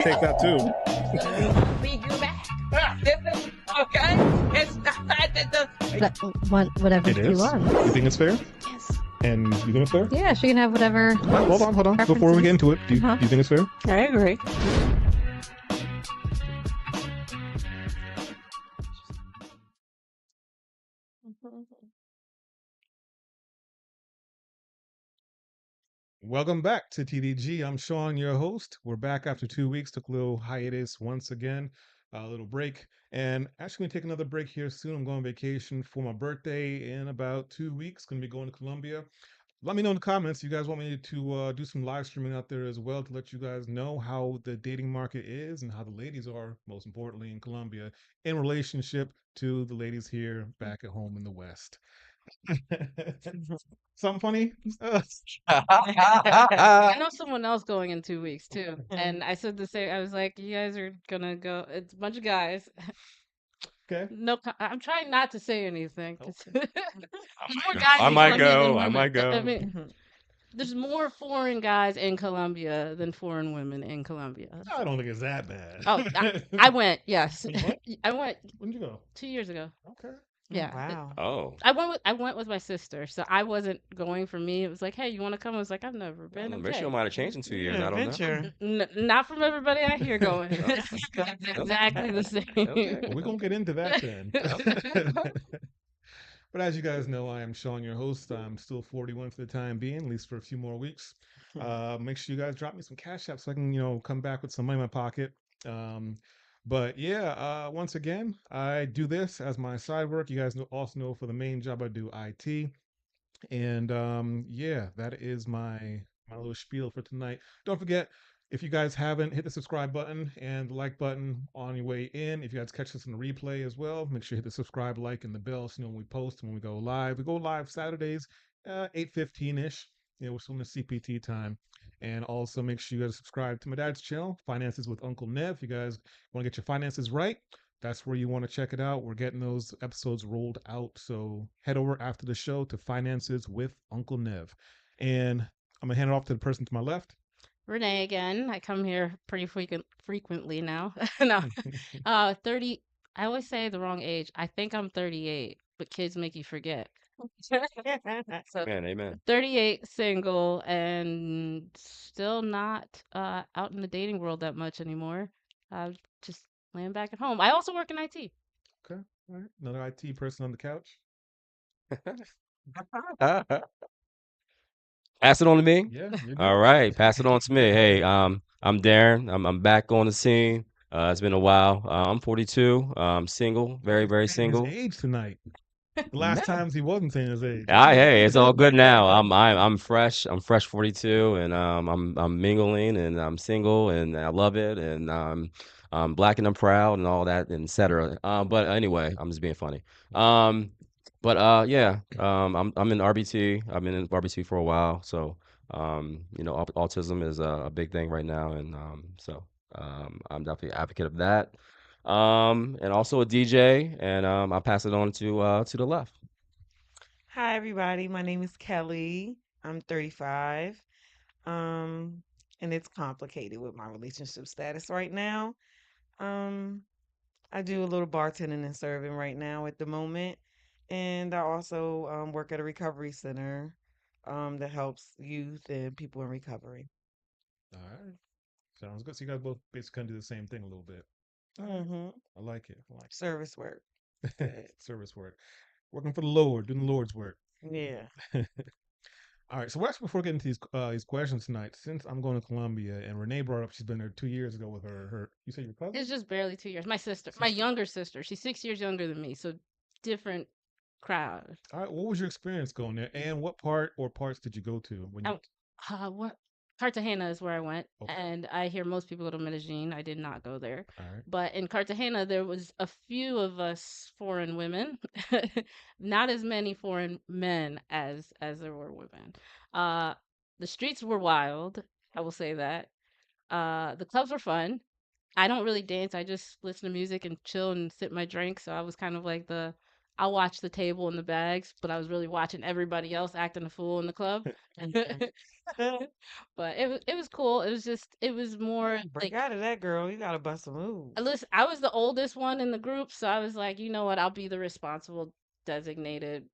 take that too. Feed you back. Okay? It's not that Whatever It you is. want. You think it's fair? Yes. And you think it's fair? Yeah, she can have whatever. Hold on. Before we get into it, do you think it's fair? I agree. Welcome back to TDG. I'm Sean, your host. We're back after 2 weeks. Took a little hiatus once again, a little break. And actually, going to take another break here soon. I'm going on vacation for my birthday in about 2 weeks. Going to be going to Colombia. Let me know in the comments. You guys want me to do some live streaming out there as well to let you guys know how the dating market is and how the ladies are, most importantly, in Colombia in relationship to the ladies here back at home in the West. Something funny? I know someone else going in 2 weeks too, and I said the same. I was like, "You guys are gonna go? It's a bunch of guys." Okay. No, I'm trying not to say anything. 'Cause there's more go. guys I in might Colombia go. than I women. might go. I mean, there's more foreign guys in Colombia than foreign women in Colombia. I don't think it's that bad. Oh, I went. Yes, You went? I went When'd you go? 2 years ago. Okay. Yeah. Wow. Oh, I went with my sister, so I wasn't going for me. It was like, hey, you want to come? I was like, I've never been. maybe she Okay. might have changed in 2 years. I don't know. Adventure. Not from everybody I hear going. It's exactly the same. Okay. Well, we're gonna get into that then. But as you guys know, I am Sean, your host. I'm still 41 for the time being, at least for a few more weeks. Make sure you guys drop me some cash app so I can, come back with some money in my pocket. But yeah, once again, I do this as my side work. You guys also know for the main job I do IT. And yeah, that is my little spiel for tonight. Don't forget, if you guys haven't, hit the subscribe button and the like button on your way in. If you guys catch us on the replay as well, make sure you hit the subscribe, like, and the bell so you know when we post and when we go live. We go live Saturdays, 8:15-ish. We're still in the CPT time. And also make sure you guys subscribe to my dad's channel, Finances with Uncle Nev. If you guys want to get your finances right, that's where you want to check it out. We're getting those episodes rolled out. So head over after the show to Finances with Uncle Nev. And I'm going to hand it off to the person to my left. Renee again. I come here pretty frequently now. No, 30. I always say the wrong age. I think I'm 38, but kids make you forget. So Man, amen. 38, single, and still not out in the dating world that much anymore. Just laying back at home. I also work in IT. Okay. All right. Another IT person on the couch. Pass it on to me. Yeah. You're good. All right, pass it on to me. Hey, I'm Darren. I'm back on the scene. It's been a while. I'm 42. Single, very Saying his single. age tonight. The last times he wasn't saying his age. Hey, it's all good now. I'm fresh. I'm fresh 42, and I'm mingling, and I'm single, and I love it, and I'm black and I'm proud, and all that, and etc. But anyway, I'm just being funny. Yeah. I'm in RBT. I've been in RBT for a while, so autism is a big thing right now, and I'm definitely an advocate of that. And also a DJ, and I'll pass it on to the left. Hi, everybody. My name is Kelly. I'm 35. And it's complicated with my relationship status right now. Um, I do a little bartending and serving right now at the moment. And I also work at a recovery center that helps youth and people in recovery. All right. Sounds good. So you guys both basically do the same thing a little bit. Mm-hmm. I like it. I like Service work. it. Service work. Working for the Lord, doing the Lord's work. Yeah. All right. So actually, before getting to these questions tonight, since I'm going to Colombia and Renee brought up she's been there 2 years ago with her you said your cousin? It's just barely 2 years. My sister, my younger sister, she's 6 years younger than me, so different crowd. All right. What was your experience going there, and what part or parts did you go to when you? What? Cartagena is where I went, Okay. and I hear most people go to Medellin. I did not go there, All right. but in Cartagena there was a few of us foreign women, not as many foreign men as there were women. Uh, the streets were wild. I will say that. The clubs were fun. I don't really dance. I just listen to music and chill and sip my drink. So I was kind of like the I watched the table and the bags, but I was really watching everybody else acting a fool in the club. But it was cool. It was more Break like, out of that, girl. You gotta bust a move. listen, I was the oldest one in the group, so I was like, you know what, I'll be the responsible designated,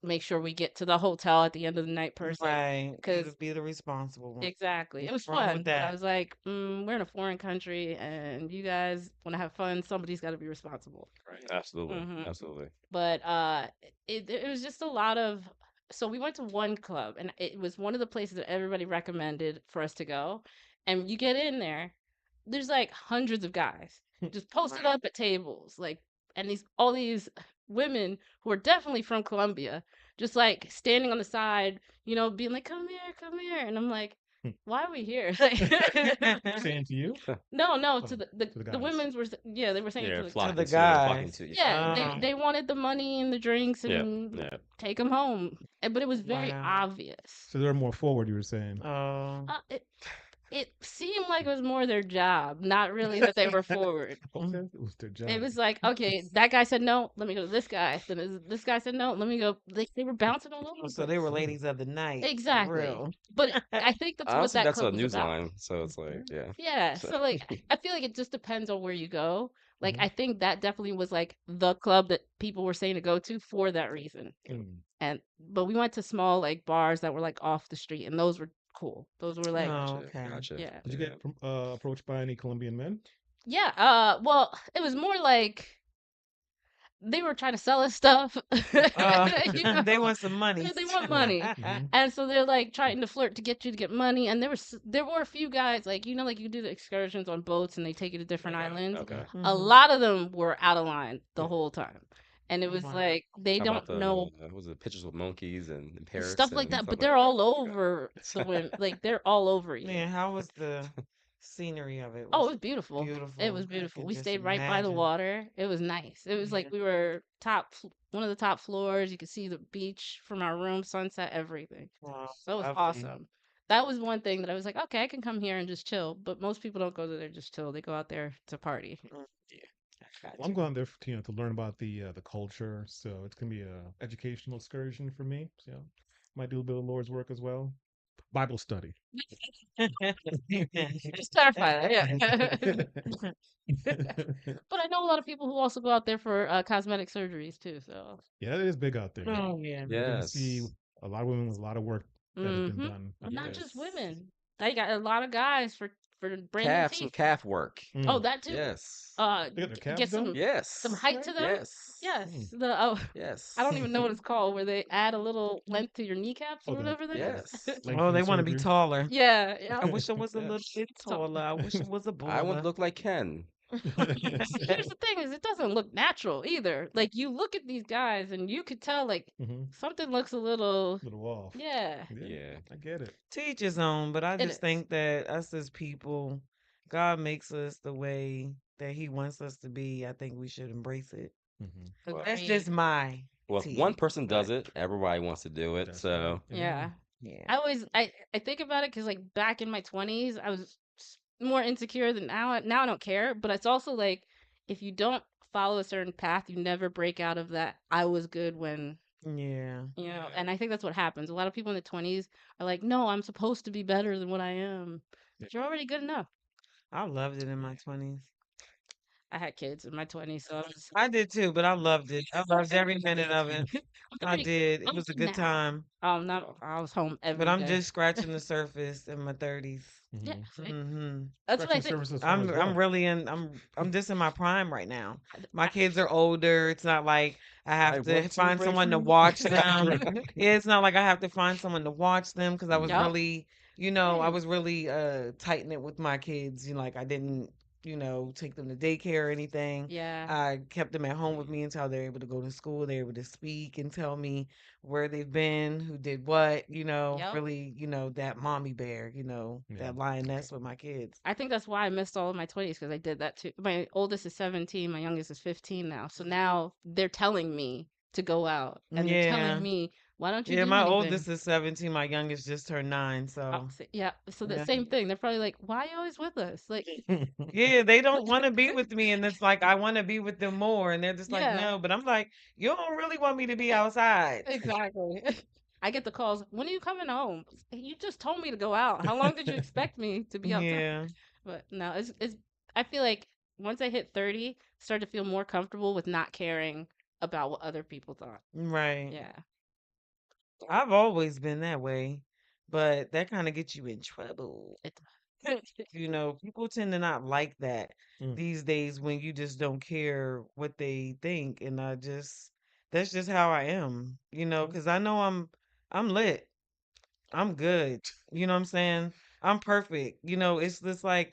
make sure we get to the hotel at the end of the night person. Right. You Because to be the responsible one. exactly, it was What's wrong with fun. But I that? was like, we're in a foreign country, and you guys want to have fun. Somebody's got to be responsible. Right. Absolutely. hmm Absolutely. But it was just a lot of. So we went to one club, and it was one of the places that everybody recommended for us to go. And you get in there, there's like hundreds of guys just posted Right. up at tables, like, and all these women who are definitely from Colombia, just like standing on the side, being like, come here," and I'm like, "Why are we here?" Like, Saying to you? no, Oh, to the to the the guys. women's yeah, they were saying Yeah, to the To the flocking to you, guys. flocking to you. yeah, Oh, they wanted the money and the drinks Yeah, and yeah. take them home. But it was very wow. obvious. So they're more forward, you were saying. Oh. It seemed like it was more their job, not really that they were forward. Okay, it was their It job. was like, okay, that guy said no, let me go to this guy. Then this guy said no, let me go. They were bouncing all over the So they were place. ladies of the night. For Exactly. real. But I think that's what Honestly, that that's a club was news about. line, so it's like, yeah. Yeah. So, So like I feel like it just depends on where you go. Like Mhm. I think that definitely was like the club that people were saying to go to for that reason. But we went to small like bars that were like off the street, and those were cool. Those were like, Oh, gotcha, okay. gotcha. yeah. Did you Yeah. get approached by any Colombian men? Yeah, well, it was more like they were trying to sell us stuff. Uh, You know, they want some money. they want Right. money. Hmm. And so they're like trying to flirt to get you to get money. And there were a few guys like, like you do the excursions on boats and they take you to different Okay. islands. Okay. A Mhm. lot of them were out of line the Yeah. whole time. And it was Wow. like they How about don't know what was it, pictures with monkeys and parrots stuff like and that, stuff but like they're that? all Okay. over the women. Like they're all over you. Man, how was the scenery of it? Oh, Was it was beautiful. It beautiful. was I beautiful. can We just stayed right by the imagine. water. It was nice. It was like Yeah. we were one of the top floors. You could see the beach from our room, sunset, everything. Wow, So it was lovely. awesome. That was one thing that I was like, okay, I can come here and just chill. But most people don't go there just chill. They go out there to party. Mm, I Well, got I'm you. going there to learn about the culture, so it's gonna be a educational excursion for me. So might do a bit of Lord's work as well. Bible study. Just clarify that, yeah. But I know a lot of people who also go out there for cosmetic surgeries too. So, Yeah, it is big out there. Oh yeah. You're gonna see Yes. a lot of women with a lot of work that has been done well, out not there. just Yes. women. They got a lot of guys for brand new Some teeth. calf work. Oh, Mm. that too. Yes. They got their calves Get done. some Yes. height Okay. to them. Yes. Yes. Mm. I don't Yes. even know what it's called, where they add a little length to your kneecaps Oh, or whatever that is. Yes. Oh, they lengthening want to be surgery. taller. Yeah, yeah. I wish I was a little Yes. bit So taller. I wish I was a I want to baller. look like Ken. here's the thing: is it doesn't look natural either. Like you look at these guys, and you could tell like Hmm. something looks a little. Little off. Yeah, Yeah, Yeah. I get it. Teach his own, but I it just is. think that us as people, God makes us the way that He wants us to be. I think we should embrace it. Hmm. Well, That's Agreed. just my well, if one tea. person does But it, everybody wants to do it. That's right. So, Amen. Yeah. yeah. I think about it because like back in my 20s, I was more insecure than now. Now I don't care, but it's also like if you don't follow a certain path, you never break out of that. I was good when Yeah. and I think that's what happens. A lot of people in the 20s are like, no, I'm supposed to be better than what I am. Yeah. But you're already good enough. I loved it in my 20s. I had kids in my 20s, so I was. I did too, but I loved it. I loved every minute of it. I'm I 30. did. It I'm was a good good now. time. Not. I was home But every I'm day. just scratching the surface in my 30s. Yeah, Hmm. see? Hmm That's what I Scratching think. surface as far I'm as I'm what? really in I'm just in my prime right now. My I, kids are older. It's not like I I have to want to find break someone to free. watch them. Yeah, it's not like I have to find someone to watch them because I was Mm, yep. really, I Same. was really tighten it with my kids. Like I didn't, take them to daycare or anything. Yeah. I kept them at home with mm. me until they're able to go to school. They're able to speak and tell me where they've been, who did what, Yep. really, that mommy bear, Yeah. that lioness with my kids. I think that's why I missed all of my 20s because I did that too. My oldest is 17, my youngest is 15 now. So now they're telling me to go out, and they're telling Yeah. me, "Why don't you Yeah, do my anything?" oldest is 17, my youngest just turned 9, so Yeah, so the yeah. same thing. They're probably like, "Why are you always with us?" Like, Yeah, they don't want to be with me, and it's like I want to be with them more, and they're just like, yeah, no, but I'm like, you don't really want me to be outside. exactly. I get the calls, "When are you coming home?" You just told me to go out. How long did you expect me to be outside? Yeah, But no, it's I feel like once I hit 30, start to feel more comfortable with not caring about what other people thought. right. Yeah. I've always been that way, but that kind of gets you in trouble. It People tend to not like that Mm. these days when you just don't care what they think, and that's just how I am, Okay. because I know I'm lit. I'm good. You know what I'm saying? I'm perfect. It's just like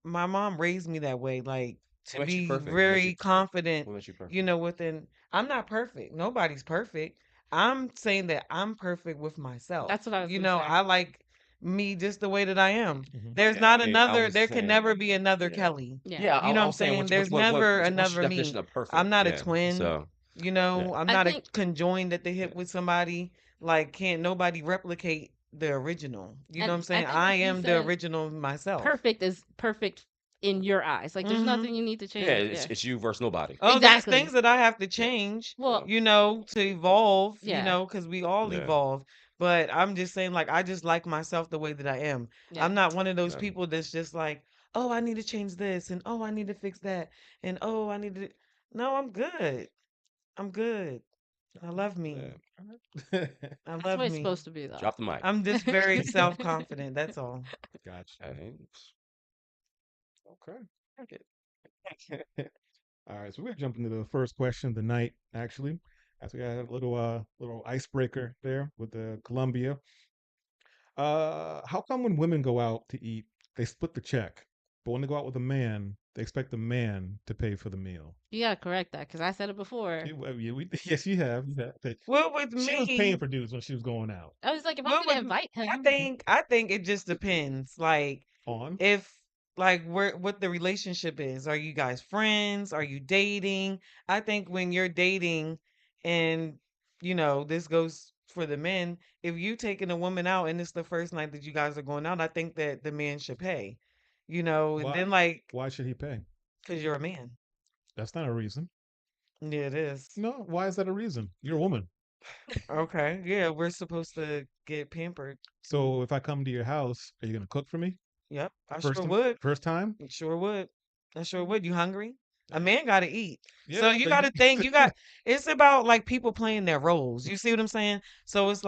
my mom raised me that way, like to What makes you be perfect? What makes you very confident, what makes you perfect? within I'm not perfect. Nobody's perfect. I'm saying that I'm perfect with myself. That's what I was gonna say. I like me just the way that I am. Mhm. There's Yeah, I not mean, I another, was there can saying, never be another yeah, Kelly. Yeah. yeah. You know what I I'm was saying, saying? There's never what's your another definition me. of I'm perfect? not a Yeah. twin. So Yeah. I'm I not a think conjoined at the yeah, hip with somebody. Like, can't nobody replicate the original. You know what I'm I saying? think I what you am the said, original myself. perfect is perfect in your eyes. Like, there's Hmm. nothing you need to yeah. change. It's Yeah. it's you versus nobody. Oh, there's Exactly. things that I have to Yeah. change, Well, to evolve, yeah. because we all Yeah. evolve. But I'm just saying, like, I just like myself the way that I am. Yeah. I'm not one of those Yeah. people that's just like, oh, I need to change this, and oh, I need to fix that, and oh, I need to. No, I'm good. I'm good. I love me. Yeah. All right. I That's love what it's me. supposed to be, though. Drop the mic. I'm just very self-confident. That's all. Gotcha. Hey, Okay. okay. All right, so we're gonna jump into the first question of the night, actually. As we got a little icebreaker there with the Columbia. How come when women go out to eat, they split the check, but when they go out with a man, they expect the man to pay for the meal? You gotta correct that because I said it before. Yes, you have. You have. Well, with She was paying me, for dudes when she was going out. I was like, if I'm well, gonna with invite I him, think I think it just depends. Like, On if like where what the relationship is. Are you guys friends? Are you dating? I think when you're dating, and this goes for the men, if you taking a woman out and it's the first night that you guys are going out, I think that the man should pay. And why? then, like, Why should he pay? because you're a man. That's not a reason. Yeah, it is. No, why is that a reason? You're a woman. Okay. Yeah, we're supposed to get pampered. So if I come to your house, are you gonna cook for me? Yep, I sure First would. first time? Sure would. I sure would. You hungry? A Yeah. man got to eat. So Yeah, you but got to think, it's about like people playing their roles. You see what I'm saying? So it's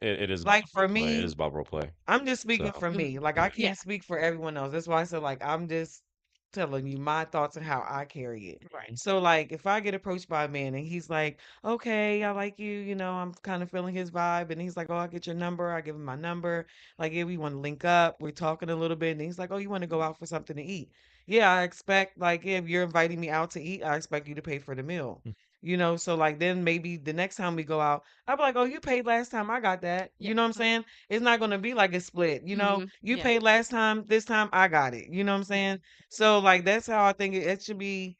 It is like role for play. It me, is about role play. I'm just speaking So for mm, me. Like, I yeah. yeah, can't speak for everyone else. That's why I said, like, I'm just telling you my thoughts and how I carry it. right. So, like, if I get approached by a man and he's like, okay, I like you, I'm kind of feeling his vibe. And he's like, oh, I'll get your number. I give him my number. Like, yeah, we want to link up. We're talking a little bit. And he's like, oh, you want to go out for something to eat? Yeah, I expect, like, if you're inviting me out to eat, I expect you to pay for the meal. So like then maybe the next time we go out, I'll be like, oh, you paid last time. I got that. Yeah. You know what I'm saying? It's not going to be like a split. You Yeah. paid last time, this time I got it. You know what I'm saying? So like that's how I think it should be,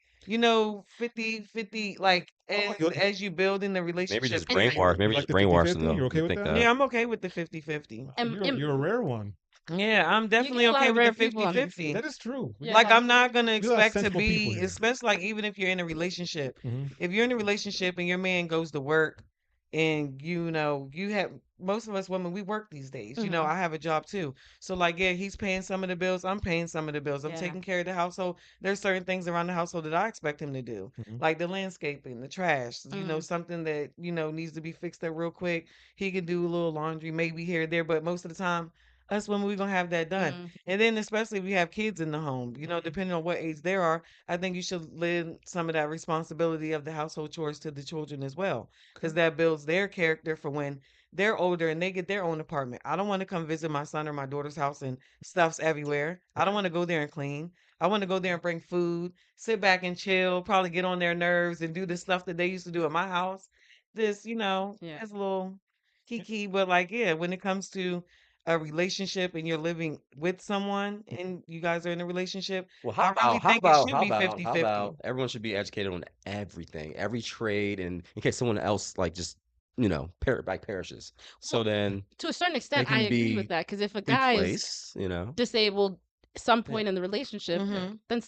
50-50, like oh, as you build in the Maybe relationship just And period. you maybe like just the brainwash 50-50? them though You're okay to with think that? that. Yeah, I'm okay with the 50-50. Wow, and you're a rare one. Yeah, I'm you get definitely a lot okay of with rare the people on here. 50-50. That is true. We Yeah. Like, got I'm not gonna we got expect to sensible people be, here. especially like even if you're in a relationship. Hmm. If you're in a relationship and your man goes to work, and you have, most of us women, we work these days. Hmm. I have a job too. So like, yeah, he's paying some of the bills. I'm paying some of the bills. I'm Yeah. taking care of the household. There's certain things around the household that I expect him to do, Hmm. like the landscaping, the trash. Mm. Something that needs to be fixed up real quick. He can do a little laundry, maybe here or there, but most of the time, us women, we're gonna have that done. Mm. And then especially if you have kids in the home, depending on what age they are, I think you should lend some of that responsibility of the household chores to the children as well, Okay. because that builds their character for when they're older and they get their own apartment. I don't want to come visit my son or my daughter's house and stuff's everywhere. I don't Right. want to go there and clean. I want to go there and bring food, sit back and chill, probably get on their nerves and do the stuff that they used to do at my house. This, Yeah. as a little kiki, but like, yeah, when it comes to a relationship and you're living with someone and you guys are in a relationship, Well, I really think it should be how 50-50. about everyone should be educated on everything, every trade, and in case someone else like just perishes. So Well, then to a certain they extent, I can agree with be that because if a guy is replaced. disabled some Yeah. point in the relationship, Hmm. then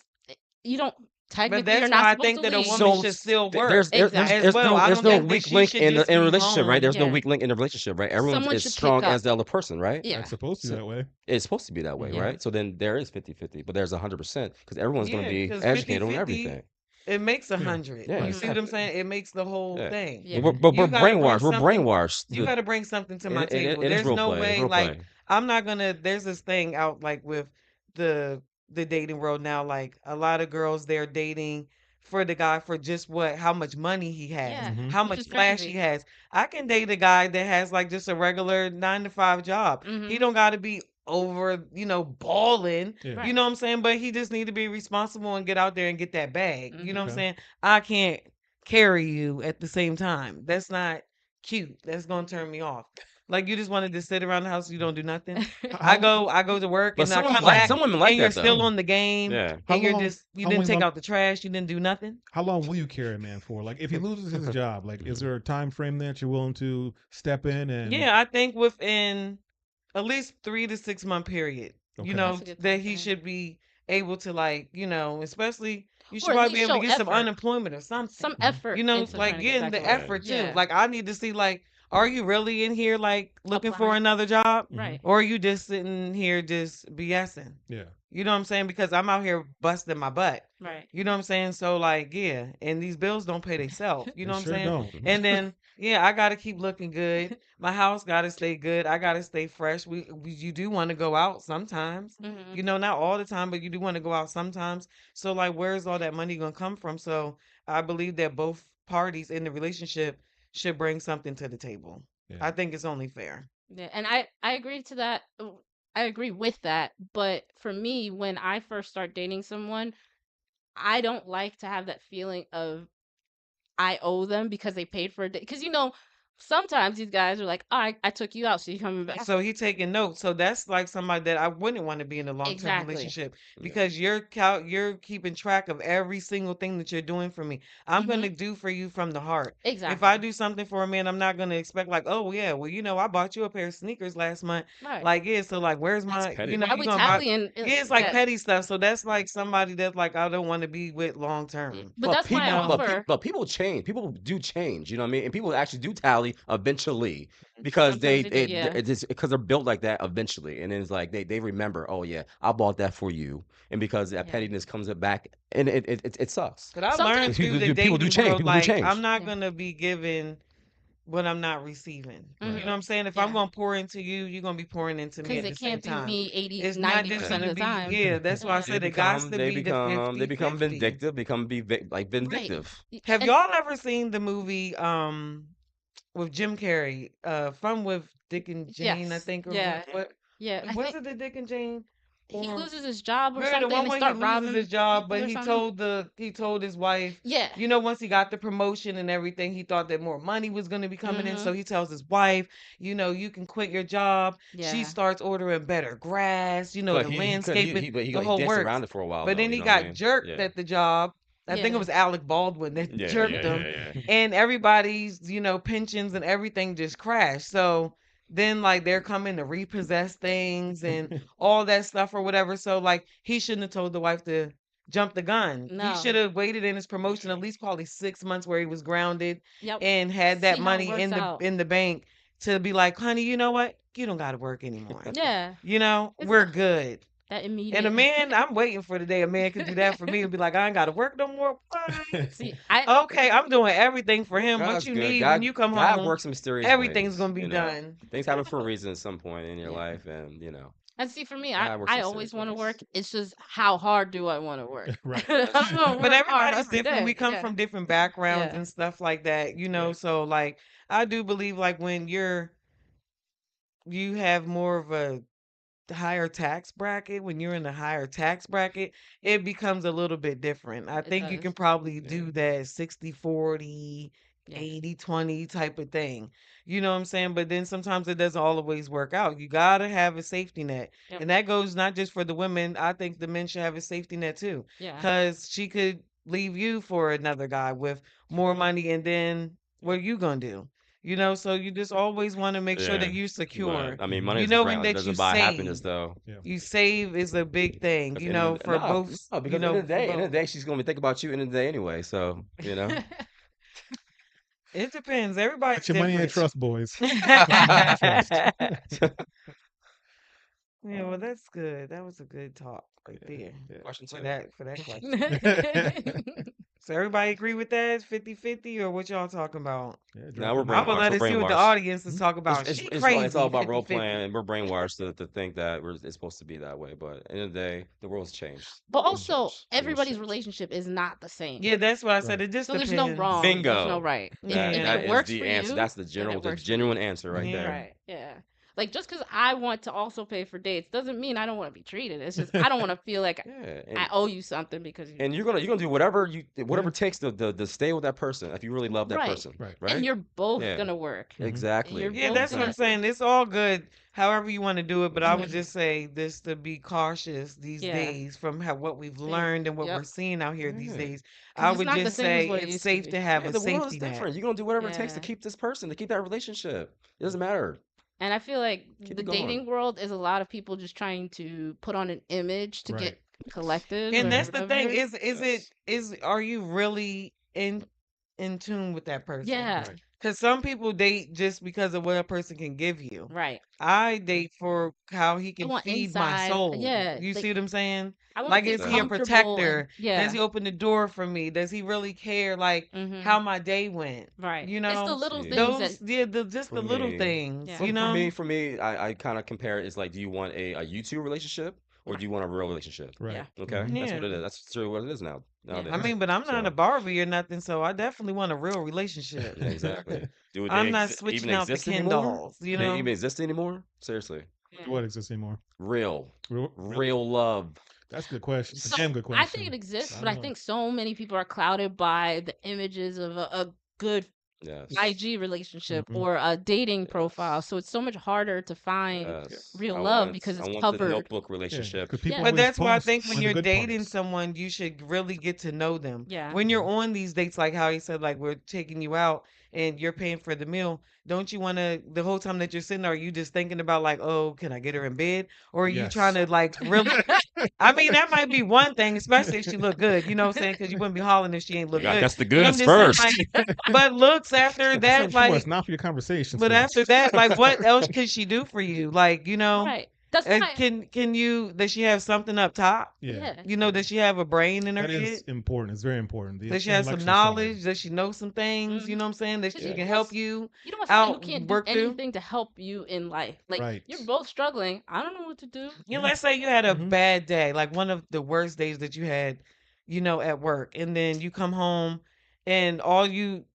you don't But technically you're that's not why I supposed think to that a leave. woman So should still work Exactly. as well. I there's don't no think that weak she link should in just in a be relationship, right? home. There's no Yeah. weak link in a relationship, right? Everyone's Someone is should pick strong up. as the other person, right? Yeah. It's supposed to be So that way. it's supposed to be that way, Yeah. right? So then there is 50-50, but there's 100% because everyone's going to Yeah, be because educated on 50-50, everything. it makes Yeah. 100. Yeah, You see what Mhm. I'm saying? It makes the whole yeah. thing. Yeah. But we're You got to bring brainwashed. We're something. brainwashed. You got to bring something to my table. It is There's role no play. It's way, role like, play. I'm not gonna. There's this thing out like with the the dating world now. Like a lot of girls, they're dating for the guy for just how much money he has, Yeah. Hmm. how Which much is flash he crazy. has. I can date a guy that has like just a regular 9 to 5 job. He Mhm. don't got to be over, balling. Yeah. You Right. know what I'm saying? But he just need to be responsible and get out there and get that bag. You know what I'm Mhm. Okay. saying? I can't carry you at the same time. That's not cute. That's gonna turn me off. Like you just wanted to sit around the house, you don't do nothing. I How go, I go to work But and I come back some women like and you're that still though. on the game Yeah. how and long you how didn't take long out the trash, you didn't do nothing. how long will you carry a man for? Like if he loses his job, like is there a time frame that you're willing to step in and Yeah, I think within at least 3 to 6 month period, okay. That's a good that time he frame. should be able to like, especially you should Or at probably be least able to show get some effort. unemployment or something. Some effort into Like trying to get getting back to the work. Right. effort too. Yeah. Like I need to see like, are you really in here like looking for Applying. another job? Hmm. Right. Or are you just sitting here just BSing? Yeah. You know what I'm saying? Because I'm out here busting my butt. Right. You know what I'm saying? So like, yeah, and these bills don't pay themselves. You They know what I'm sure saying? don't. And then yeah, I gotta keep looking good. My house gotta stay good. I gotta stay fresh. You do want to go out sometimes. Mhm. Not all the time, but you do want to go out sometimes. So like, where's all that money gonna come from? So I believe that both parties in the relationship should bring something to the table. Yeah. I think it's only fair. Yeah, and I agree to that. I agree with that, but for me, when I first start dating someone, I don't like to have that feeling of I owe them because they paid for a date. Because sometimes these guys are like, "All right, I took you out, so you coming back." So he taking notes. So that's like somebody that I wouldn't want to be in a long-term Exactly. relationship Yeah. because you're keeping track of every single thing that you're doing for me. I'm Mhm. gonna do for you from the heart. If I Exactly. do something for a man, I'm not gonna expect like, oh yeah, well I bought you a pair of sneakers last month. Right. Like yeah, so like where's That's my petty. Why you we gonna buy tallying? yeah, it's like Yeah. petty stuff. So that's like somebody that's like I don't want to be with long term. But that's You why I know, offer. But people change. People do change. You know what I mean? And people actually do tally eventually because Sometimes they do. Yeah. it's because they're built like that eventually, and then it's like they remember. Oh yeah, I bought that for you, and because that Yeah. pettiness comes back, and it sucks. but I Sometimes. learned through the People do dating change. world People do like I'm change. not Yeah. gonna be giving what I'm not receiving. Right. You know Mhm. what I'm saying? If I'm Yeah. gonna pour into you, you're gonna be pouring into me Because at the it same can't be time. me 80, It's not ninety just Yeah. percent gonna of the be, time. yeah, that's why I Yeah. said it got to be the They become 50-50. vindictive, like Right. vindictive. Have And y'all ever seen the movie with Jim Carrey, From with Dick and Jane, I yes. think, or Yeah. what Yeah. I was think it the Dick and Jane? he Or loses his job or yeah, the something and one they where he start loses robbing his job, people but or something. he told his wife, Yeah. once he got the promotion and everything, he thought that more money was going to be coming in. Mhm. So he tells his wife, you can quit your job. She Yeah. starts ordering better grass, But the he couldn't landscaping, he the like whole danced works. around it for a while But though. then You he know what I got mean? jerked Yeah. at the job. I think it Yeah. was Alec Baldwin that jerked him, Yeah. and everybody's, pensions and everything just crashed. So then like they're coming to repossess things and all that stuff or whatever. So like he shouldn't have told the wife to jump the gun. He should No. have waited in his promotion at least probably 6 months where he was grounded Yep. and had that See how it money works out. in the bank to be like, honey, you know what? You don't gotta work anymore. Yeah. It's We're good. that And a immediate. man, I'm waiting for the day a man could do that for me and be like, I ain't gotta work no more. What? See, I Okay, I'm doing everything for him. What God's you good. need when you come God home, works in mysterious everything's ways. gonna be You know, done. things happen for a reason at some point in your yeah. life, and And see, for me, God works in I mysterious always want to ways. work. It's just how hard do I want to work? Right. I'm gonna But work hard everybody's every different. We day. come Yeah. from different backgrounds Yeah. and stuff like that, Yeah. so like I do believe like when you have more of a higher tax bracket, when you're in the higher tax bracket, it becomes a little bit different. I It think you does. can probably Yeah. do that 60-40, Yeah. 80-20 type of thing. You know what I'm saying? But then sometimes it doesn't always work out. You got to have a safety net. Yep. And that goes not just for the women. I think the men should have a safety net too. Yeah. Because she could leave you for another guy with more True. money. And then what are you going to do? You know, so you just always want to make sure Yeah, that you're but secure. I mean, Mhm. money You is know, and brown. It that you doesn't buy happiness, save. though. Yeah. You save is a big thing, Because you end know, of the, for no, both, no, you because know, for end of both. the day, she's gonna be thinking about you end of the day anyway. So you know. It depends. Put Everybody's your money in different. trust, boys. Put your money in trust. Yeah, well, that's good. That was a good talk right Yeah. there Yeah. Question for two. that question. So everybody agree with that? It's 50-50 or what y'all talking about? Yeah. Now Drop we're your I'm mic. gonna brainwashed. let We're it see what the brainwashed. audience is talking about. She It's all crazy, about role 50-50. playing, and we're brainwashed to think that it's supposed to be that way. But at the end of the day, the world's changed. But The world's also, changed. The world's everybody's changed. relationship is not the same. Yeah, that's what I said. Right. It just So there's no depends. wrong, there's no Bingo. right. If Yeah. That it is works the for answer. you, That's then it the works for you. genuine answer right Yeah. there. Right. Yeah. Like just because I want to also pay for dates doesn't mean I don't want to be treated. It's just I don't want to feel like Yeah, I owe you something because you. and you're gonna do whatever whatever Yeah. it takes to stay with that person if you really love that Right. person, Right. And right? you're both Yeah, gonna work. Mhm. You're exactly, Yeah, both that's what I'm gonna. exactly, saying. It's all good, however you want to do it. But I would exactly. just say this to be cautious these Yeah. days from what we've Things. learned and what we're Yep. seeing out here these Yeah, days. I Because it's would not the just same as say what it it's used to safe be. to have yeah. a The world is safety net. different. You're gonna do whatever it takes to Yeah. keep this person, to keep that relationship. It doesn't matter. And I feel like Keep the it going. dating world is a lot of people just trying to put on an image to Right. get collective And or that's the thing. whatever. Yes. Are you really in tune with that person? Yeah. Right. Because some people date just because of what a person can give you. Right. I date for how he I can want feed my inside. soul. Yeah. You see Like what I'm saying? I want to Like, feel is he a Exactly. comfortable and protector? Does yeah. he open the door for me? Does he really care, like, Mm-hmm. how my day went? Right. You It's the know, little See, things that those, yeah, just for the little me, things, yeah. you know? for me, I kind of compare it as like, do you want a YouTube relationship or do Right. you want a real relationship? Right. Yeah. Okay, Mhm. that's what Yeah. it is. That's sort of what it is Yeah. I nowadays. Right. mean, but I'm not a So Barbie or nothing, so I definitely want a real relationship. yeah, exactly. Do I'm they not even switching out the exist Ken anymore? dolls, Do you they know? even exist anymore? Seriously, Do Yeah. what exists anymore? real, Real. real love. That's a good question. It's a So damn good I think question. it exists, I but I don't know. think so many people are clouded by the images of a good Yes, IG relationship Mhm. or a dating profile. yes, So it's so much harder to find Yeah. yes. real love because I it's want the covered. notebook Yeah. relationship. Because people Yeah. But always that's why I post think when on the you're good dating parts. someone, you should really get to know them. Yeah. When you're Mhm. on these dates, like how he said, like we're taking you out and you're paying for the meal, don't you want to, the whole time that you're sitting there, are you just thinking about like, oh, can I get her in bed? Or are you trying Yes. to like really, I mean, that might be one thing, especially if she look good, you know what I'm saying? Because you wouldn't be hollering if she ain't You look got good. that's the But I'm goods just saying, first. like, but looks after That's that, too much. like, Not for your conversation but skills. after that, like, what else could she do for you? Like, you know, Right. That's why. can you, does she have something up top? Yeah. Yeah. You know, does she have a brain in her That head? is important. It's very important. The Does she have some intellectual side. knowledge? Does she know some things? You Hmm. know what I'm saying? That Because she Yeah. can help you you don't want somebody who out can't do work through? anything to help you in life. Like Right. you're both struggling. I don't know what to do. You know, Yeah. let's say you had a Hmm. bad day, like one of the worst days that you had, you know, at work, and then you come home and all you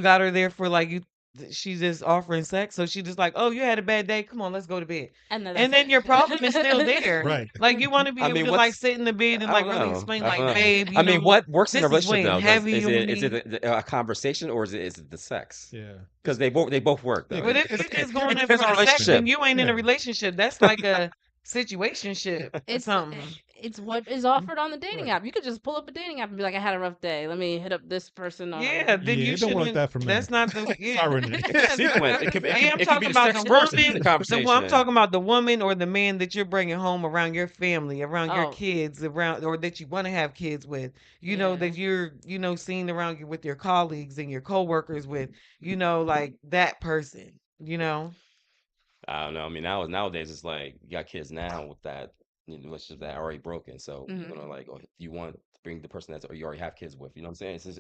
got her there for like she's just offering sex. So she just like, oh, you had a bad day. Come on, let's go to bed. And then And that's then your problem is still it. there. Right. Like you want to be I able mean, to like what's sit in the bed and I don't like really know. explain, I don't like, know. babe, I you mean, know, what works in a this is relationship weighing though? heavy on Is me. it a conversation or is it the sex? Yeah. Because they both work Yeah. though. But It, if it, you're it, just it going in depends for on the the sex relationship. and you ain't in a Yeah. relationship, that's like a situationship or It's something. it's what is offered on the dating Right. app. You could just pull up a dating app and be like, I had a rough day. Let me hit up this person Yeah, on. then Yeah. you It don't work like shouldn't. that for men. That's not the. Yeah, Sorry, Renee. Sequence. yeah. I'm It could be talking the about the sex first and then woman. the I'm conversation. talking about the woman or the man that you're bringing home around your family, around your Oh, kids, around or that you want to have kids with. You know yeah. that you're, you know, seen around you with your colleagues and your coworkers with. You know, like that person. You know. I don't know. I mean, nowadays it's like you got kids now with that relationship that are already broken. So you're Mhm. gonna like, oh, you want to bring the person that you already have kids with. You know what I'm saying?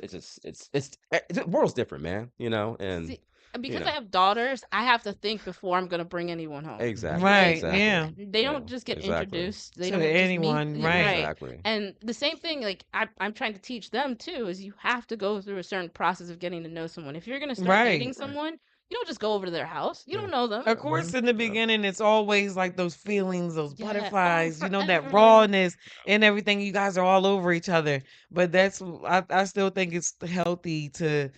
The world's different, man. And See, and you because I know have daughters, I have to think before I'm gonna bring anyone home. exactly, Like Right. exactly, Yeah. they yeah, don't just get exactly, introduced. They To don't just meet. anyone. Right. Right. exactly. And the same thing, like I'm trying to teach them too, is you have to go through a certain process of getting to know someone. If you're gonna start dating Right. Right. someone, you don't just go over to their house. You Yeah. don't know them. Of Hmm. course, in the Yeah, beginning, it's always like those feelings, those Yeah. Oh, butterflies, you know, that forever. rawness and everything. You guys are all over each other. But I still think it's healthy to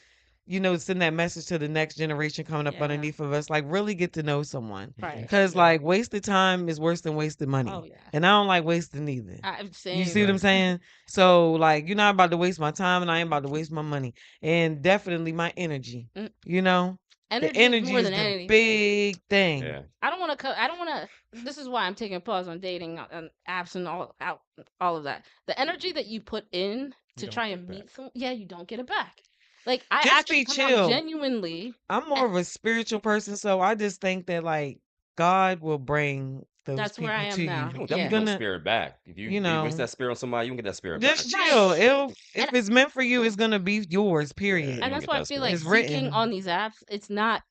send that message to the next generation coming up Yeah. underneath of us. Like, really get to know someone. Right. Because, like, wasted time is worse than wasted money. Oh yeah. And I don't like wasting either. I'm You saying. see what I'm Right. saying? So, like, you're not about to waste my time, and I ain't about to waste my money. And definitely my energy. Mm. The Energy is energy more is than the anything. big thing. Yeah. I don't want to. I don't want to. This is why I'm taking a pause on dating and apps and all of that. The energy that you put in to don't try get and back. meet someone, yeah, you don't get it back. Like I Just actually be come out chill. genuinely. I'm more of a spiritual person, so I just think that, like, God will bring those That's where people I am to now. you. You don't You're definitely Yeah. get no gonna, spirit back. If you you waste know, that spirit on somebody, you can get that spirit just back. chill. Right. If And it's meant for you, it's gonna be yours. Yeah, Period. you and don't that's get why I that feel spirit. like It's seeking written. on these apps, it's not.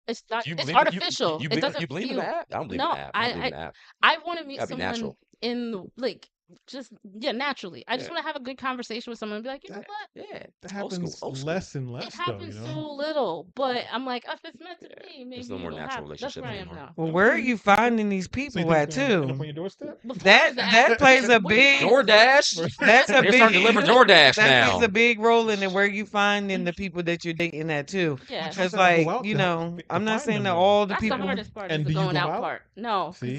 It's not. Do you It's believe it? artificial. It doesn't You believe in feel. the app? I don't believe in No, the app. I don't believe in the app. I want to meet Gotta be someone natural. in like just naturally. I just Yeah. want to have a good conversation with someone and be like, you know That what? Yeah. that Old school. happens Old school. less and It less, though. happens so little, but I'm like, if it's meant to Yeah. be, maybe There's no more it'll natural happen. That's relationships where I am anymore. now. Well, where are you finding these So you people think at it's gonna end up too? on your doorstep? Before That the that app, plays a where you big. find DoorDash. That's a They're big. starting to deliver DoorDash That now. plays a big role in it. Where you finding the people that you're dating at too? Yeah, But you Because, gotta go like, out to I'm not find saying them, that though. all the that's the people. hardest part is And the do you going go out out? part. No, because See,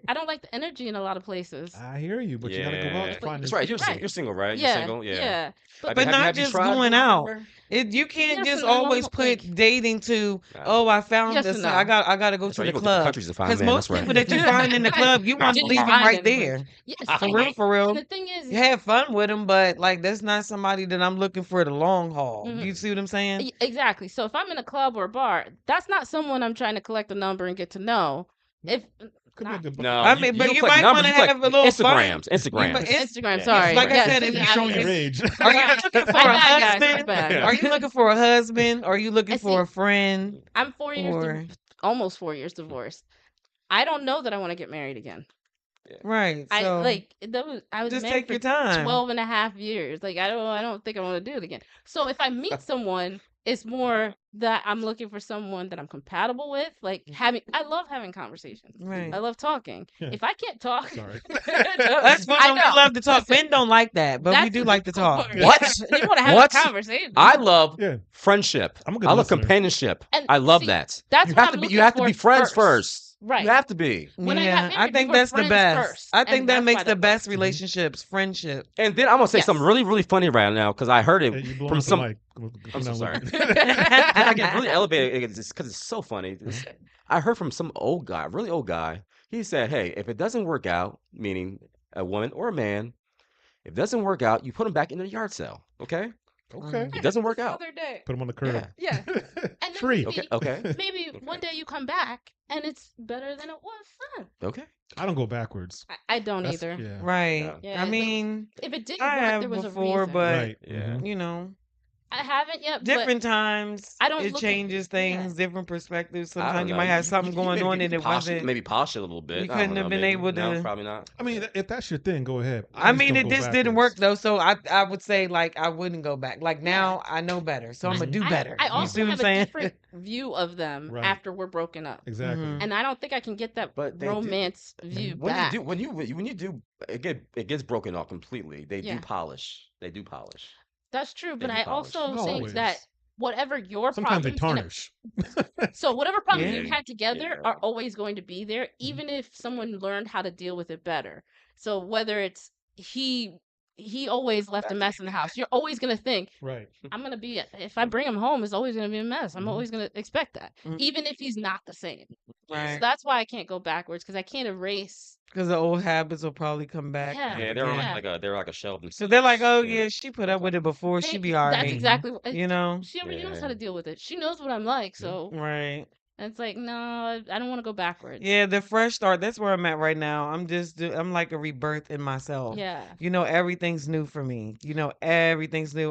I don't like the energy in a lot of places. I hear you, but you gotta go out Yeah. to find That's those right. people. Right. You're single, right? You're Yeah, single. Yeah. yeah. But But not have you just tried going going out. somewhere? You can't yes just and no. always put Like dating to, Nah. oh, I found yes this. and I no. gotta go That's to right. You the go to different club. countries to find Because a man. most That's people right. that you find in the club, you want to Didn't leave them find right anything. there. Yes, For and, real, for and real. the thing is, You have fun with them, but, like, that's not somebody that I'm looking for the long haul. mhm, You see what I'm saying? exactly. So if I'm in a club or a bar, that's not someone I'm trying to collect a number and get to know. No, If could be a not good. No, I you mean, but don't you collect might numbers. want to You collect have a little fun. Instagrams. Instagrams. Instagram, Yeah, sorry. like I Yes, said, You're if you showing your if, age. are you looking for my a bad, guys. My husband? bad. Yeah. Are you looking for a husband? Are you looking And for see, a friend? I'm 4 years, Or almost 4 years divorced. I don't know that I want to get married again. Yeah. right? I So like I was just married take for your time. 12 and a half years. Like I don't think I want to do it again. So if I meet someone, it's more that I'm looking for someone that I'm compatible with. Like I love having conversations. Right. I love talking. Yeah. If I can't talk, Sorry. Us I women, we know. love to talk. Listen, Men don't like that, but we that's do the like to difficult talk. part. What? You want to have What? a conversation. I love Yeah, friendship. I'm a good I love listener. companionship. And I love see, that. that's You what have I'm to be. You looking have to be for friends first. first. Right. You have to be. When I got Yeah, I married, we think were that's the friends best. first, I and think that that's makes why the that best works. relationships, friendship. And then I'm gonna say something Yes. really, really funny right now because I heard it Hey, you blowing from up the some. mic. I'm Come so down a sorry. little bit. I get really elevated because it's so funny. I heard from some old guy, really old guy. He said, "Hey, if it doesn't work out, meaning a woman or a man, if it doesn't work out, you put them back in the yard sale. Okay? Okay. It doesn't work The out. other day. Put him on the Yeah. curb. Yeah. And then Free. Okay. maybe, Okay. maybe one day you come back and it's better than it was then. Okay. I don't go backwards. I don't That's, either. yeah. Right. Yeah. Yeah, I like, mean, if it didn't I work, have there was before, a reason. but Right. Yeah. mhm. you know, I haven't yet, different times I don't it look at- changes yeah. things, different perspectives. I don't Sometimes you know. might have something going maybe on and it polish, wasn't. maybe polish it a little bit. You I couldn't don't have know, been maybe. able No, to. probably not. I mean, if that's your thing, go ahead. I just mean, don't it go just didn't work backwards. though, so I would say, like, I wouldn't go back. Like, now I know better, so I'm gonna do better. I You also see what I'm have a saying? different view of them Right. after we're broken up. Exactly. Mhm. And I don't think I can get that But they do- romance view When back. you do, when you do, it gets broken off completely. They Yeah. do polish. They do polish. That's true, but do I polish. also Not think that always. whatever your Sometimes they problems tarnish. so whatever problems Yeah. you had together Yeah. are always going to be there, even if someone learned how to deal with it better. So whether it's he always left a mess in the house, you're always gonna think Right. I'm gonna be if I bring him home, it's always gonna be a mess. I'm Mhm. always gonna expect that, Mm. even if he's not the same. So Right. that's why I can't go backwards because I can't erase. Because the old habits will probably come back. Yeah. Yeah, they're again. like a shelf. So they're like, oh Yeah. yeah, she put up with it before. She be all That's right. exactly what You know? she already knows how Yeah. to deal with it. She knows what I'm like, Yeah. so Right. it's like no, I don't want to go backwards. Yeah, the fresh start. That's where I'm at right now. I'm like a rebirth in myself. Yeah. You know, everything's new for me. You know, everything's new.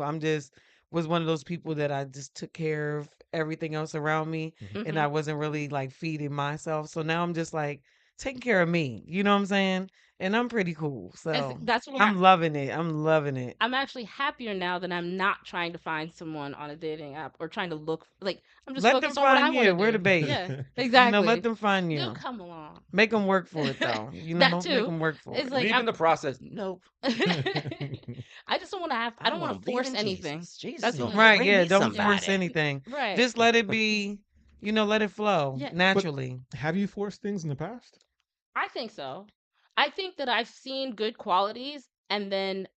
Was one of those people that I just took care of everything else around me, and Mhm. I wasn't really like feeding myself. So now I'm just like taking care of me. You know what I'm saying? And I'm pretty cool. So That's where I'm loving it. I'm loving it. I'm actually happier now that I'm not trying to find someone on a dating app or trying to look like I'm just Let them focused on what I find want to you. We're the do. bait. Yeah, Let exactly. them find They'll you. come along. Make them work for it, though. That Make too. them work for It's it. like Believe in the process. Nope. I just don't want to have. I I don't want want to to believe force in anything. Jesus. Jesus That's is the gonna only Right, thing. bring yeah. me Don't force somebody. anything. Right. Just let it be, let it flow Yeah. But naturally. have you forced things in the past? I think so. I think that I've seen good qualities and then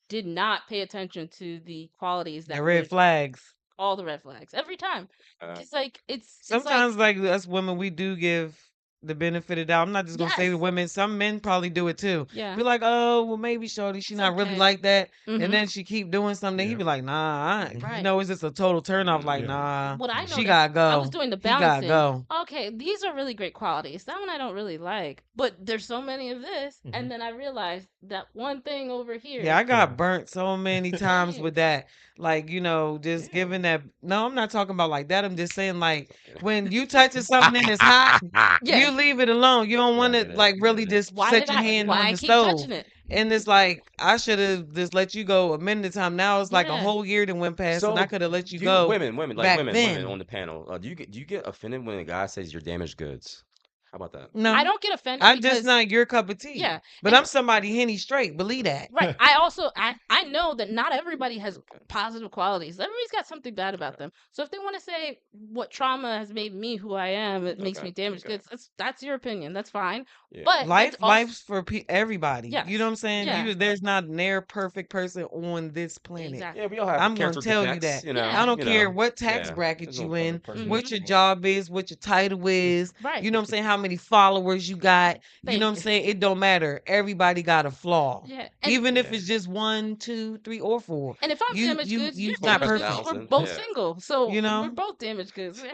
did not pay attention to the qualities The that red would flags. all the red flags every time. Uh, It's like it's like Sometimes, like us women, we do give the benefit of doubt. I'm not just gonna say the yes, women. Some men probably do it too. yeah, Be like, oh, well, maybe Shorty, she it's not really okay. like that, and Mm-hmm. then she keep doing something. He Yeah. be like, nah, Right. it's just a total turn off. Like, Yeah. nah, What I she noticed, gotta I was go. doing the He gotta balancing. go. Okay, these are really great qualities. That one I don't really like, but there's so many of this, Hmm. and then I realized that one thing over Yeah, here. I Yeah. got burnt so many times Same. with that. Like, just damn. giving that. No, I'm not talking about like that. I'm just saying, like, when you touching something and it's hot, you Yes. leave it alone. You don't Yeah, want I to, get it. like, I really get it. just set your hand Why on I the keep stove. touching it? And it's like, I should have just let you go a minute at a time. Now it's like a Yeah. whole year that went past, and I So, could have let you do you go back women on then. the panel? Do you get offended when a guy says you're damaged goods? How about that? I No, don't get offended I'm just because not your cup of tea. yeah, But and I'm somebody henny straight. Believe that. right. I also I know that not everybody has Okay. positive qualities. Everybody's got something bad about Okay. them. So if they want to say what trauma has made me who I am, it makes Okay. me damaged Okay. goods. That's your opinion. That's fine. Yeah. But that's also Life's for everybody. You know what yes. I'm saying? Yeah. There's not an air perfect person on this planet. Yeah, Exactly. we all have I'm gonna character tell you defects, that. I Yeah. don't care what tax Yeah. bracket There's no you in, perfect person in what this your world. job is, what your title is. Right. You know what I'm saying? How many followers you got. You know what Thank I'm you. saying? It don't matter. Everybody got a flaw. Yeah. Even if Yeah. it's just 1, 2, 3, or 4. And if I'm damaged goods, you're You It's all not damaged about goods. We're perfect. balancing. both Yeah. single, so You we're know? both damaged goods. How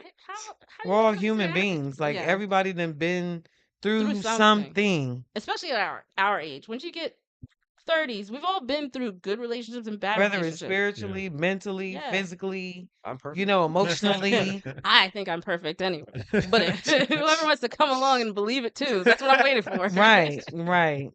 We're you all gonna come and say human I have to? beings. Like Yeah, everybody done been through through something, something. especially at our age. Once you get 30s, we've all been through good relationships and bad Whether it's relationships. Yeah. spiritually, mentally, Yeah. physically, I'm perfect. emotionally. I think I'm perfect anyway. But whoever wants to come along and believe it too, that's what I'm waiting for. Right, right.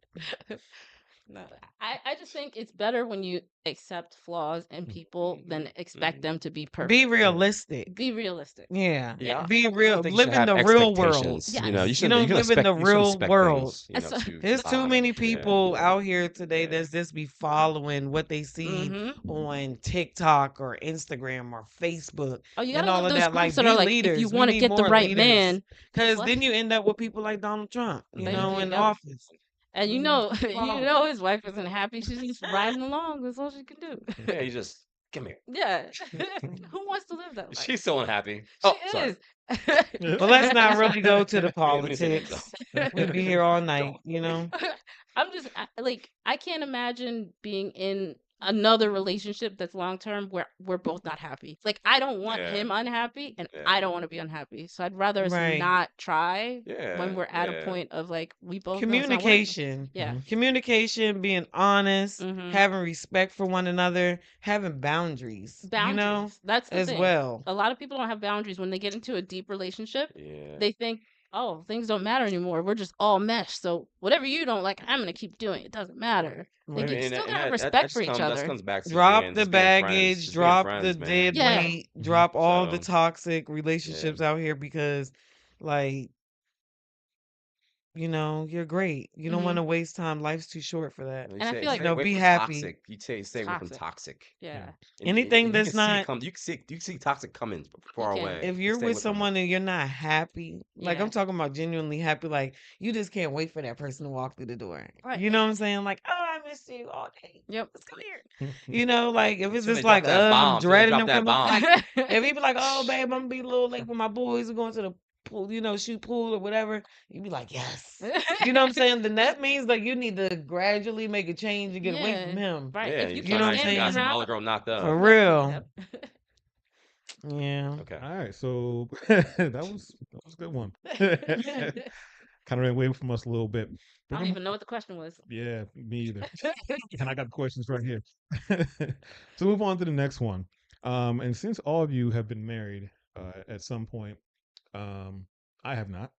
No, I just think it's better when you accept flaws in people than expect them to be Be perfect. realistic. Be realistic. Yeah. Yeah, Be I don't real. think you should Live in have the real world. expectations. You Yes. shouldn't. You can Live in expect. the You shouldn't real expect world. things. That's There's too bottom. many Yeah. people out here today Yeah. that's just be following what they see mm-hmm. on TikTok or Instagram or Facebook Oh, you and gotta all love of those that. groups Like, that are be like, if you leaders. We want to need get the more right leaders. man, Because what? then you end up with people like Donald Trump, Thank you. in Yep. office. And Follow. his wife isn't happy. She's just riding along. That's all she can do. Yeah. You just come here. Yeah. Who wants to live that life? She's so unhappy. She Oh, sorry. is. But let's not really go to the We didn't say names politics. though. We'd be here all Don't. night. I'm just like I can't imagine being in another relationship that's long term where we're both not happy. Like I don't want Yeah. him unhappy and Yeah. I don't want to be unhappy. So I'd rather us Right. not try when Yeah. we're at a Yeah. point of like we both know it's not working. Communication. Yeah. Communication, being honest, Mm-hmm. having respect for one another, having boundaries, Boundaries. That's the as thing. well. A lot of people don't have boundaries when they get into a deep relationship. Yeah. They think, oh, things don't matter anymore. We're just all mesh. So whatever you don't like, I'm gonna keep doing. It doesn't matter. Like Right. you still gotta have That respect for just each that other. comes back to Drop being the just being friends, baggage, just being drop the friends, man. dead Yeah. weight, drop all the So toxic yeah. relationships out here because, like, you're great. You don't want Mm-hmm. to waste time. Life's too short for that. You And I say feel like stay away Be from happy. toxic. You it's stay away from toxic. toxic. Yeah. Anything You that's can see it not, come. You can see toxic coming far You can. away. if You you're stay with away from it. someone and you're not happy, like Yeah. I'm talking about genuinely happy, like you just can't wait for that person to walk through the door. Right. You know what I'm saying? Like, oh, I miss you all day. Yep. Let's come here. Like if it's Till they just drop like, that I'm bomb. Till they dreading drop them that coming. bomb. Like, if he be like, oh, babe, I'm gonna be a little late with my boys. We're going to the pool, shoot pool or whatever. You be like, yes. You know what I'm saying? Then that means like you need to gradually make a change and get away from Yeah. him. Right. Yeah, If you you You keep know find what I'm out you standing got some saying? other around, girl knocked For up. real. yep. Yeah. Okay. All right, so that was a good one. Kind of ran away from us a little bit. I We're don't gonna, even know what the question was. yeah, me either. And I got questions right here. So move on to the next one. And since all of you have been married at some point, I have not.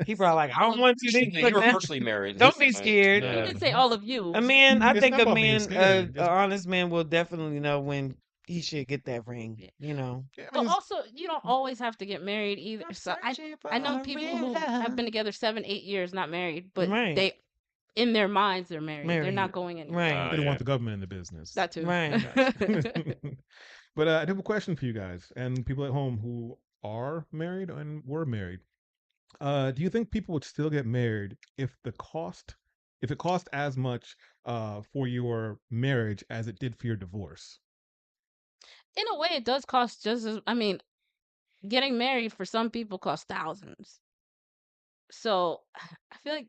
He probably like, I don't want you to You look were now. virtually married. Don't be Like, scared. He Yeah. didn't say all of you. A man, I It's think not a about being man, scared. an honest man will definitely know when he should get that ring. Yeah. You know. Yeah, I But mean, also, you don't always have to get married either. I'm So searching for I know a people real who have love. been together 7, 8 years, not married, but Right. they in their minds they're married. They're Married. not going anywhere. Right. they don't want the government in the business. That too. Right. Gotcha. But I have a question for you guys and people at home who are married and were married. Do you think people would still get married if it cost as much for your marriage as it did for your divorce? In a way, it does cost just as. I mean, getting married for some people costs thousands. So I feel like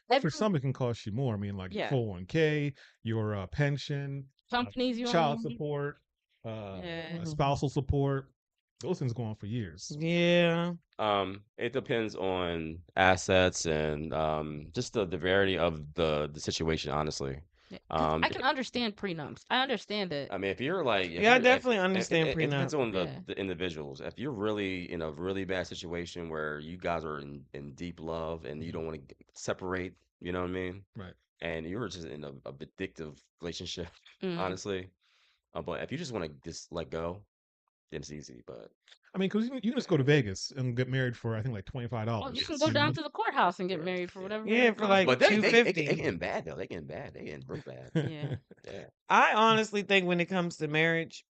For every some, it can cost you more. I mean, like yeah 401k, your pension, companies you child own. support, Yeah. spousal support. Those things go on for years. Yeah. It depends on assets and just the severity of the situation, honestly. Yeah, 'cause I D- can understand prenups. I understand it. I mean, if you're like, Yeah, I definitely understand it depends prenup. on Yeah. the individuals. If you're really in a really bad situation where you guys are in deep love and you don't want to separate, you know what I mean? Right. And you're just in a addictive relationship, Mhm. honestly. But if you just want to just let go, then it's easy. But I mean, because you can just go to Vegas and get married for I think like $25. Oh, you can Yes. go down to the courthouse and get married for Yeah. whatever. Yeah, it for costs. like But they $250. getting bad though. They getting bad. They getting real bad. Yeah. Yeah. I honestly think when it comes to marriage,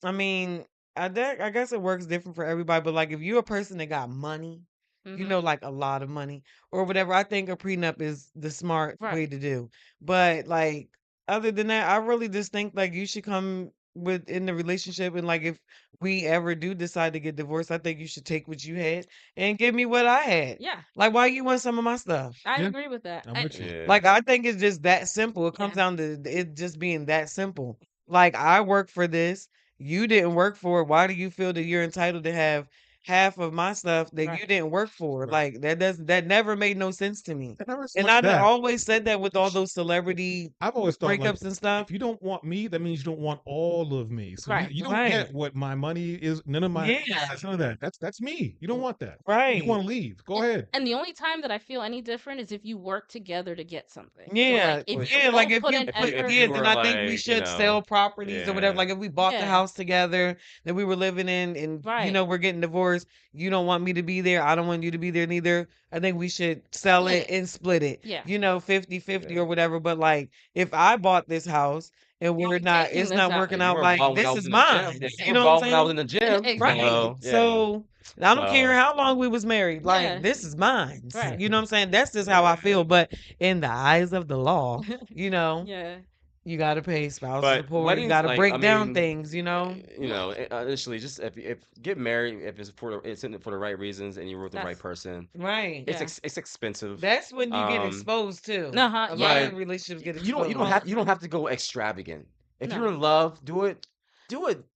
I mean, I guess it works different for everybody, but like if you're a person that got money, you know, Mhm. like a lot of money or whatever, I think a prenup is the smart way Right. to do. But like other than that, I really just think like you should come within the relationship and like if we ever do decide to get divorced, I think you should take what you had and give me what I had. Yeah, Like why you want some of my stuff? I Yeah, agree with that. I'm with you. Yeah. Like I think it's just that simple. It comes Yeah. down to it just being that simple. Like I work for this, you didn't work for it. Why do you feel that you're entitled to have half of my stuff that you Right. didn't work for? Right. Like that never made no sense to me. And not so And much I've that. always said that with all those celebrity I've always thought like breakups and stuff. if you don't want me, that means you don't want all of me. So Right. you don't Right. get what my money is. None of my Yeah. assets, none of that. That's me. You don't want that. You Right. want to leave? Go ahead. And the only time that I feel any different is if you work together to get something. So Yeah, like if yeah, you like both if put you in If put, effort. yeah, you then were I think we like, you should sell know, properties or whatever. yeah. Like if we bought the Yeah. house together that we were living in and you Right. know we're getting divorced, you don't want me to be there, I don't want you to be there neither. I think we should sell Split it it. and split it. Yeah. You know, 50-50 Yeah. or whatever. But like if I bought this house and we're I'm not taking it's this not out. working Yeah, you out were like involved when I this was is in the gym. mine. Yeah, You you were know what I'm involved when I was saying? in the gym. Right. So yeah. So I don't care So how long we was married. Like Yeah. this is mine. Right. You know what I'm saying? That's just how I feel. But in the eyes of the law, you know, Yeah. you gotta pay spousal but support. You weddings, gotta like, I break down mean, things, you know? you Yeah. know, initially, just if get married, if it's for it's in it for the right reasons and you're with the right That's person, Right. it's yeah. it's expensive. That's when you get Um, exposed too. Uh-huh. A lot Yeah. of but relationships get you don't exposed. have to go extravagant. If you're No. in love, do it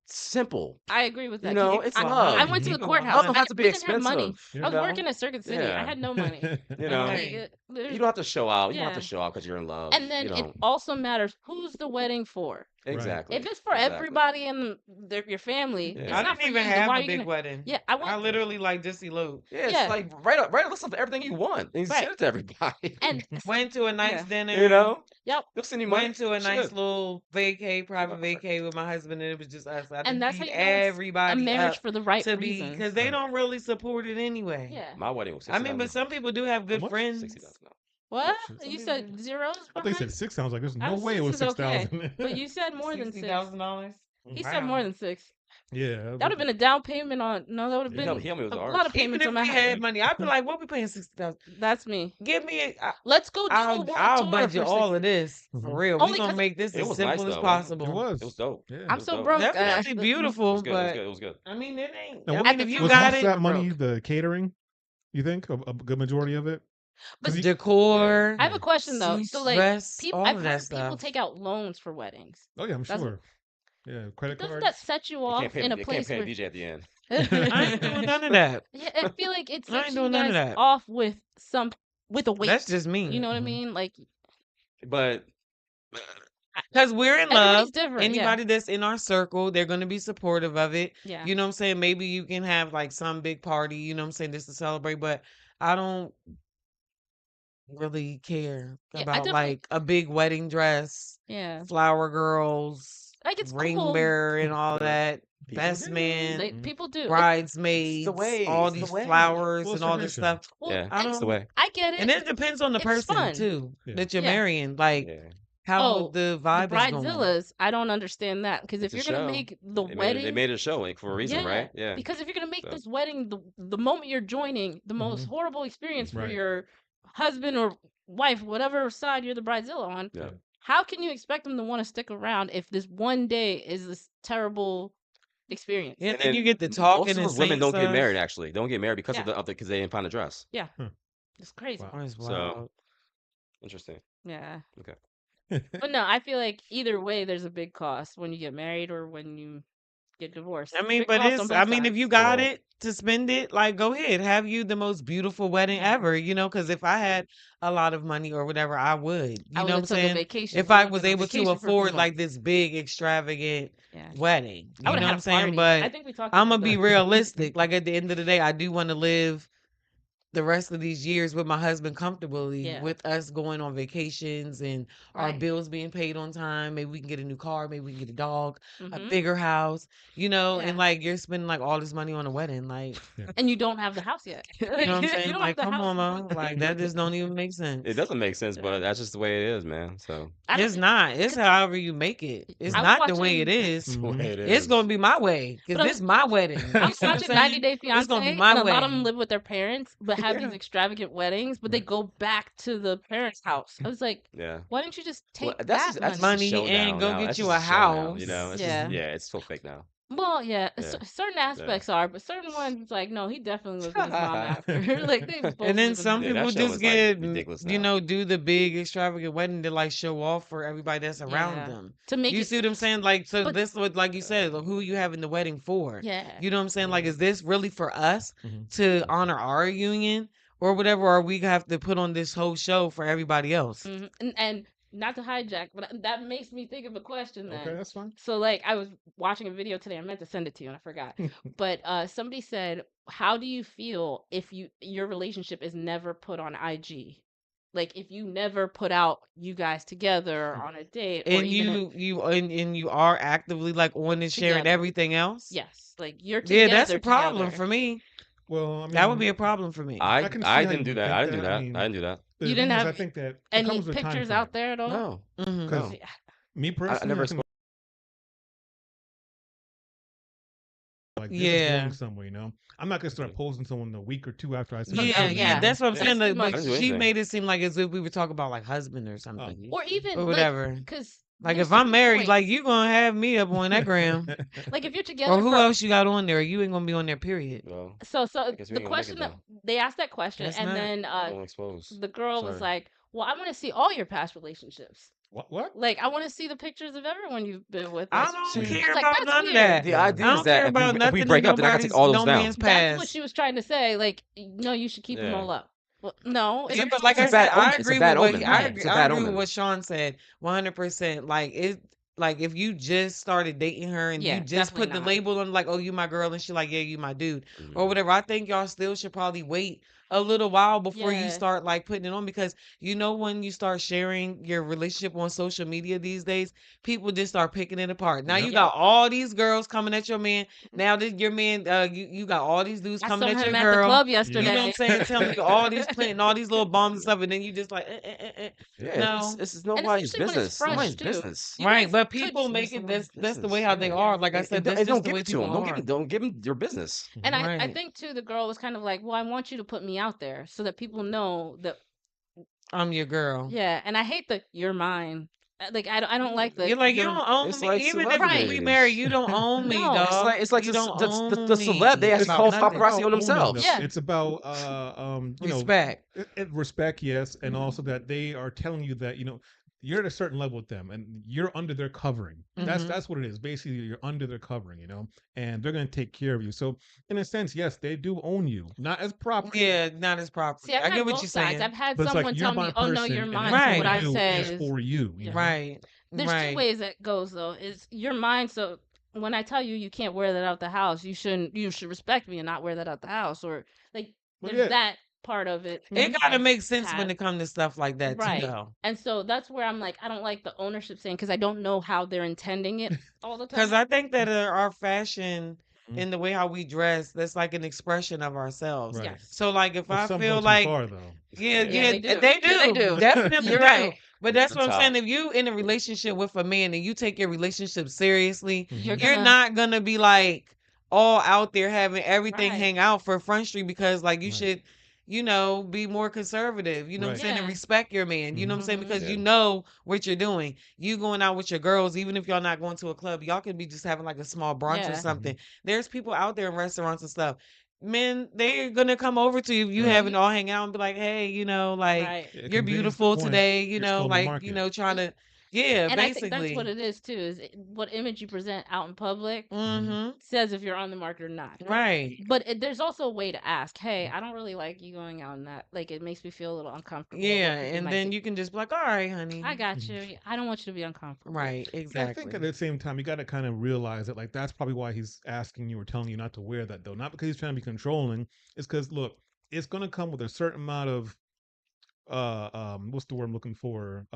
simple. I agree with You that. 'Cause know, Keep it's it love. I went to keep the it courthouse. Love don't 100. have to be We didn't have money. expensive. Yeah. I was You working know, at Circuit City. I yeah. had no money. You Like know, Right. you there's don't have to show out. You don't have to yeah. show out because you're in love. And then You it don't. also matters who's the wedding for. Right. Exactly. If it's for Exactly. everybody in your family, Yeah. it's I not didn't for even you. Then have why are a you big gonna? wedding. Yeah, I I went. literally like just eloped. Yeah, it's Yeah. like write a list of everything you want and Right. send it to everybody. And Went to a nice yeah. You dinner. know, Yep. they'll send you money. Went to a nice Shit. little private vacay with my husband, and it was just us. I And didn't that's how need you know it's a everybody marriage up for the right to be reasons. because they Right. don't really support it anyway. Yeah. My wedding was I mean, but $60. some people do have How good much? friends. $60. No. What? Shit, Some You people said do. zeros I thought you said behind? 6. I was like, there's no way it 6 was is okay. 6,000. But you said more than 6. $60,000. He said more than 6. Yeah. That would have been a down payment on. No, that would have Yeah. He been helped me with a the lot arch. of Even payments if on my we house. had money, I'd be like, "What we paying 60,000? That's me. Give me, Let's go do a I'll world tour budget for all 60. of this for Mhm. real. We Only gonna 'cause make this It as was nice simple as though, wasn't It possible." it? was. It was dope. Yeah. It I'm was so dope. broke. Definitely It beautiful, was good. It was but good. It was good. I mean, it ain't. Now, I what, mean, At if the you time, was got half it, that money broke. the catering? You think a good majority of it? But Because decor, I have a question though. suits, So like, dress, all I've of that heard people stuff. take out loans for weddings. oh yeah, I'm That's sure. Yeah, credit doesn't cards. that set you You can't off pay. in a You can't place pay a where? DJ at the end. I ain't doing none of that. Yeah, I feel like it I sets ain't you doing none of guys that. off with a That's weight. just You me. know what I Mhm. mean? Like, But Because we're in Everybody's love. different. Yeah. Anybody that's in our circle, they're going to be supportive of it. Yeah. You know what I'm saying? Maybe you can have like some big party, you know what I'm saying, just to celebrate. But I don't really care Yeah, I about definitely. like a big wedding dress, Yeah. flower girls, Like it's ring cool. bearer and all Right. that, People best do. man, They people do. It's It's the bridesmaids, way. all It's the these way. flowers Well, and it's all this tradition. stuff. well, Yeah, I and it's the don't, way. I get and it. it depends on the It's person fun. too Yeah. that you're Yeah. marrying. Like Yeah. how Oh, the the vibe is going. bridezillas, I don't understand that because It's if a you're gonna show. make the They wedding, made it a show like for a reason, yeah, right? Yeah. because if you're gonna make So this wedding the moment you're joining, the most Mhm. horrible experience for Right. your husband or wife, whatever side you're the bridezilla on, yeah. how can you expect them to want to stick around if this one day is this terrible experience? Yeah, And then you then get to most talking of and those women saying don't get married. stuff. Actually, they don't get married because Yeah. of the because they didn't find a dress. Yeah. Huh. It's crazy. Wow. That's So wild. interesting. Yeah. Okay. But no, I feel like either way there's a big cost when you get married or when you get divorced. I mean, Big but cost on it's, both I mean, if sides. you got Well, it to spend it, like, go ahead, have you the most beautiful wedding ever, you know, because if I had a lot of money or whatever, I would, I you would know what I'm have took a saying? vacation. If We I would have was been on able to vacation for a few afford like months. this big extravagant Yeah. wedding, I you would know have what had I'm a saying? party. I But think we talked I'm about gonna be that. realistic. Like at the end of the day, I do want to live the rest of these years with my husband comfortably, Yeah. with us going on vacations and our Right. bills being paid on time. Maybe we can get a new car, maybe we can get a dog, a Mhm. bigger house, you know, Yeah. and like you're spending like all this money on a wedding. Like, And you don't have the house yet. you know what I'm You saying? don't have Like, the come house. on, man. Like that just don't even make it sense. doesn't make sense, Yeah. but that's just the way it is, man. So I don't It's not. It's 'cause however you make it. It's I was not the way it watching it's is. the way Mhm. it It's is. gonna be my way because but I this my wedding. I You was see what I'm watching 90 saying? Day It's Fiance, gonna be and my a lot of them way. live with their parents, but have these Yeah. extravagant weddings, but they Right. go back to the parents' house. I was like, Yeah. why didn't you just Well, take that's that just a Money money? show and now. go Now get that's you just a a show now. You know, house. it's just Yeah. it's so fake now. Well, yeah, Yeah. certain Yeah. aspects are, but certain ones, it's like, no, he definitely lived with his mom after. Like they both And then live in some Yeah, that people show just is like get, ridiculous you now. know, do the big extravagant wedding to like show off for everybody that's around Yeah. them. To make You it see what I'm saying? Like, so but this would, like you said, like, who you having the wedding for? yeah. You know what I'm saying? Like, Yeah. is this really for us Mhm. to honor our union or whatever? Or we have to put on this whole show for everybody else? And not to hijack, but that makes me think of a question Okay, then. that's fine. So like I was watching a video today. I meant to send it to you and I forgot. But somebody said, "How do you feel if your relationship is never put on IG? Like if you never put out you guys together on a date or And even and you are actively like on and sharing together. everything else? Yes, like you're Yeah, that's together a problem together. for me. Well, I That would mean, be a problem for me. I can see I how didn't you do would that. I think didn't do that. I that. mean, I didn't do that. the You thing didn't is, I have think that it any comes with time pictures frame. out there at all? No. Mhm. Because No. me I personally, never I can exposed. like this is Yeah. going somewhere. You know, I'm not gonna start posting someone a week or two after I No, start Yeah, dating. yeah, yeah. that's what I'm Yeah. saying. That's too But I didn't do much. she anything. made it seem like as if we were talking about like husband or Oh, something Or even or like whatever. because Like there's if I'm certain married, like points. you gonna have me up on that gram, Like if you're or together who for else you got on there? You ain't gonna be on there. Period. Well, so I guess we the ain't gonna make it question that then. they asked that question That's and not. then Don't expose. the girl was Sorry. like, well, I want to see all your past relationships. what? Like I want to see the pictures of everyone you've been with. I Like don't See, I care was like, about that's none of weird. that. the Yeah. I idea is don't care that about if we nothing break in up, then I gotta take nobody's all those no down. man's That's what past. she was trying to say. Like, no, you should keep them Yeah. all up. Well, no, Yeah, it's but like It's I a said, bad I omen. It's a agree with bad what omen. he, right. It's a I bad agree with omen. what Sean said, 100%. Like it, like if you just started dating her and you Yeah, just put definitely the not. label on, like, oh, you my girl, and she like, yeah, you my dude, or Mhm. whatever. I think y'all still should probably wait a little while before you Yeah. start like putting it on because you know when you start sharing your relationship on social media these days, people just start picking it apart. Now Yep. you Yep. got all these girls coming at your man. Now this your man, you got all these dudes I coming saw at your him at the girl. club You know what yesterday. I'm saying? Telling you all these planting all these little bombs and stuff, and then you just like, Yeah, it's no. this is And nobody's especially when it's business. fresh Nobody's too. business. You Right, guys but could people make It's it nobody's that's the way business. how they yeah. are. Like I said, And that's don't just the give way it to people them. are. Don't give them your business. And I Right. think too the girl was kind of like, well, I want you to put me out there so that people know that I'm your girl. yeah. And I hate the you're mine. Like I don't like the You're like, you you're don't own It's me. like Even if right. we marry, celebrities. you don't own me, No. dog. It's like You don't the own celeb. They me actually It's about call it's not nothing. paparazzi about on owning them. themselves. Yeah. It's about you know, Respect. respect, yes, and also that they are telling you that you know you're at a certain level with them, and you're under their covering. Mhm. That's what it is. Basically, you're under their covering, you know, and they're going to take care of you. So, in a sense, yes, they do own you, not as property, Yeah, not as property. See, I've I had get what both you're sides. saying. I've had but it's like someone you're tell me, my "Oh no, person, you're and mine." So everything what Right. I I do say is is, for you. You yeah. know, Right. There's two Right. ways that goes though. Is your mind so when I tell you you can't wear that out the house, you should respect me and not wear that out the house or like Well, there's yeah. that part of it It that gotta I make sense when have. it comes to stuff like that too, Right. though. And so that's where I'm like, I don't like the ownership saying because I don't know how they're intending it all the Because time. I think that our fashion Mhm. and the way how we dress, that's like an expression of ourselves. Right. Yes. So, like, if But I some go feel too like, far though. yeah, Yeah. Yeah, yeah, they do. they Yeah, they do, do. definitely You're do. right. But that's The what I'm saying. top. If you in a relationship with a man and you take your relationship seriously, You're Mhm. you're gonna not gonna be like all out there having everything right. hang out for Front Street because like you Right. should, be more conservative, you know what I'm Right. saying, and Yeah. respect your man, you know Mhm. what I'm saying, Mhm. because Yeah. you know what you're doing. You going out with your girls, even if y'all not going to a club, y'all could be just having like a small brunch or Yeah. something. Mhm. There's people out there in restaurants and stuff. Men, they're gonna come over to you if you Right. having Mhm. all hang out and be like, hey, like Right. It you're conveys the beautiful point. today, You're still in the like, market. trying to, yeah, And I think that's what basically. it is too, is what image you present out in public Mhm. Mm-hmm. says if you're on the market or not. Right. But there's also a way to ask, hey, I don't really like you going out in that. Like, it makes me feel a little uncomfortable Yeah. what people And might then think. you can just be like, all right, honey. I got Mhm. you. I don't want you to be uncomfortable. Right, Yeah, I think exactly. at the same time you got to kind of realize that like that's probably why he's asking you or telling you not to wear that though. Not because he's trying to be controlling. It's because look, it's going to come with a certain amount of what's the word I'm looking for?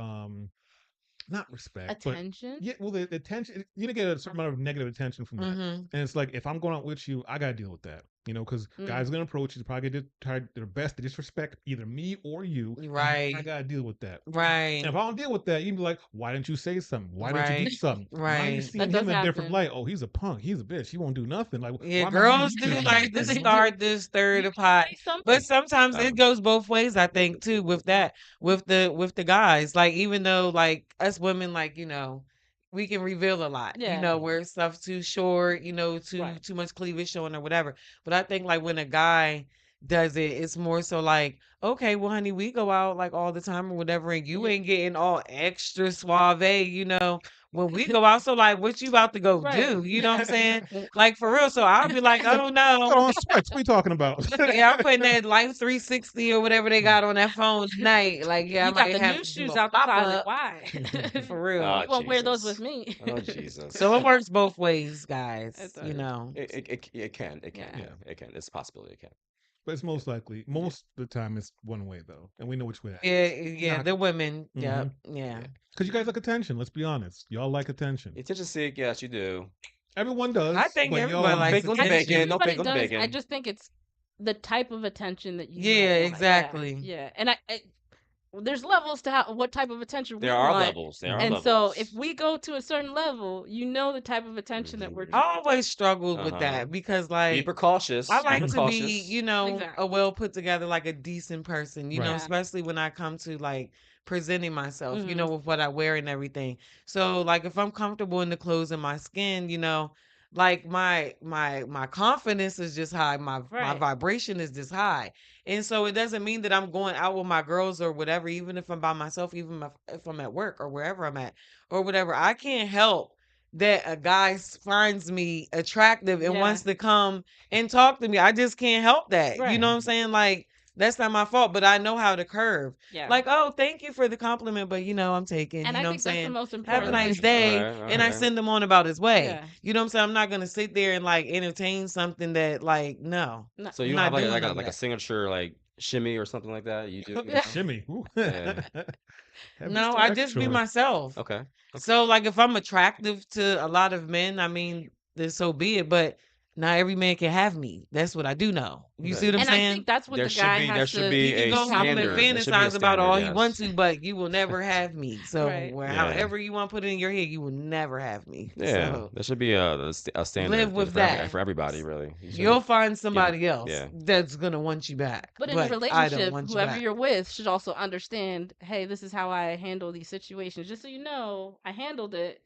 Not respect, but Attention. yeah, well, the attention, you're gonna get a certain amount of negative attention from that. Mm-hmm. And it's like, if I'm going out with you, I gotta deal with that, because Mm. guys are gonna approach you, probably gonna try their best to disrespect either me or you. And I Right. gotta deal with that. Right. And if I don't deal with that, you'd be like, why didn't you say something? Why didn't you do Right. something? Now you're Right. seeing That does him in a different happen. light. Oh, he's a punk. He's a bitch. He won't do nothing. Like, Yeah, why am I giving girls you do treatment? like to They do. start this, stir You the gotta pot. say But something. sometimes it goes both ways, I think, too, with that, with the guys. Like even though like us women, like, we can reveal a lot, Yeah. where stuff's too short, Right. too much cleavage showing or whatever. But I think like when a guy does it, it's more so like, okay, well, honey, we go out like all the time or whatever, and you Yeah. ain't getting all extra suave, when we go out. So like what you about to go Right. do? You know what I'm saying? Like for real. So I'll be like, oh Got no. on sweats. What are you talking about? Yeah, I'm putting that Life 360 or whatever they got on that phone tonight. Like, yeah, I You got might the have new to do shoes a out the pop closet. up Why? for real. Oh, You won't wear those with Jesus. me. Oh, Jesus. So it works both ways, It guys. does. It can. It can. Yeah. Yeah. Yeah. It can. It's a possibility. It can. But it's most likely, most of the time, it's one way though, and we know which way that Yeah, is. yeah, the women. Yep. Because Yeah. you guys like attention. Let's be honest. Y'all like attention. Attention seek. Yes, you do. Everyone I does, think but everybody Don't y'all, likes bake on the I think bacon. attention. Don't everybody bake on the does. I bacon. just think it's the type of attention that you Yeah, might want. exactly. Yeah. And there's levels to what type of attention we There are want. levels. There are And Mhm. so if levels. we go to a certain level, you know the type of attention that we're Mhm. I trying. always struggled with Uh-huh. that because Be like I precautious. Be like to be, precautious. a Exactly. well put together, like a decent person, Right. Yeah. especially when I come to like presenting myself, Hmm. with what I wear and everything. So like if I'm comfortable in the clothes and my skin, like my confidence is just high, my Right. vibration is just high. And so it doesn't mean that I'm going out with my girls or whatever, even if I'm by myself, even if I'm at work or wherever I'm at or whatever. I can't help that a guy finds me attractive and Yeah. wants to come and talk to me. I just can't help that. You Right. know what I'm saying? Like that's not my fault, but I know how to curve. Yeah. Like, oh, thank you for the compliment, but I'm taking, And you I know what I'm think that's the saying? most Have a important Right. nice thing. All day. right. All And I right. send him on about his way. Yeah. You know what I'm saying? I'm not gonna sit there and like entertain something that like no. No. So I'm you don't have not like doing like a none of like a that. signature like shimmy or something like that. You do. You A know. shimmy. Ooh. Yeah. Have No, Mr. I just be Extra. myself. Okay. Okay. So like if I'm attractive to a lot of men, I mean, then so be it. But not every man can have me. That's what I do know. You see Okay. what I'm And I saying? think that's what There the should guy be there has should to You be can a go home and standard. There should be a fantasize about standard. all you want Yes. to, but you will never have me. So right. Yeah. however you want to put it in your head, you will never have me. Yeah. So There should be a live standard with for that. for everybody really. You You'll shouldn't find give it. somebody else Yeah. that's gonna want you back, But in a but I don't relationship, want you whoever back. you're with should also understand, hey, this is how I handle these situations. Just so you know, I handled it.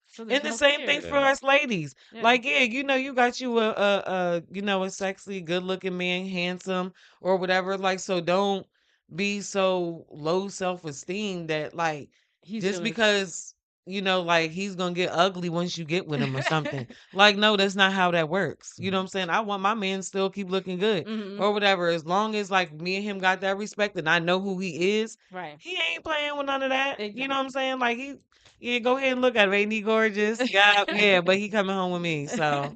So there's And the no same thing fear. for Yeah. us ladies. Yeah. Like, yeah, you got you a sexy, good looking man, handsome or whatever. Like, so don't be so low self esteem that like He's just doing because like he's gonna get ugly once you get with him or something. Like, no, that's not how that works. You know what I'm saying? I want my man to still keep looking good Hmm. or whatever. As long as like me and him got that respect and I know who he is, Right. he ain't playing with none of that. You know what Exactly. I'm saying? Like yeah, go ahead and look at him. Ain't he gorgeous? Yeah, yeah, but he coming home with me. So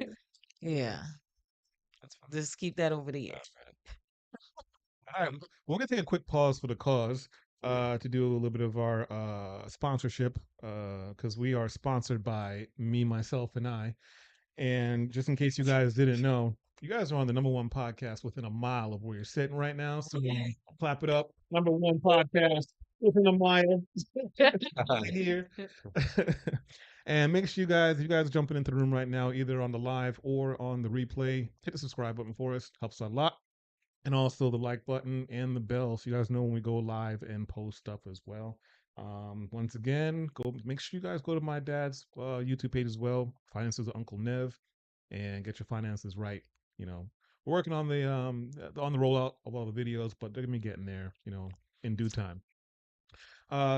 yeah, That's fine. just keep that over there. That's fine. All right, we're gonna take a quick pause for the cause Yeah. to do a little bit of our sponsorship because we are sponsored by me, myself, and I. And just in case you guys didn't know, you guys are on the number one podcast within a mile of where you're sitting right now. So clap it up. Number one podcast within a mile right here. And make sure if you guys are jumping into the room right now, either on the live or on the replay, hit the subscribe button for us. Helps a lot. And also the like button and the bell so you guys know when we go live and post stuff as well. Once again, go make sure you guys go to my dad's YouTube page as well, Finances with Uncle Nev, and get your finances right. You know, we're working on the rollout of all the videos, but they're gonna be getting there, in due time.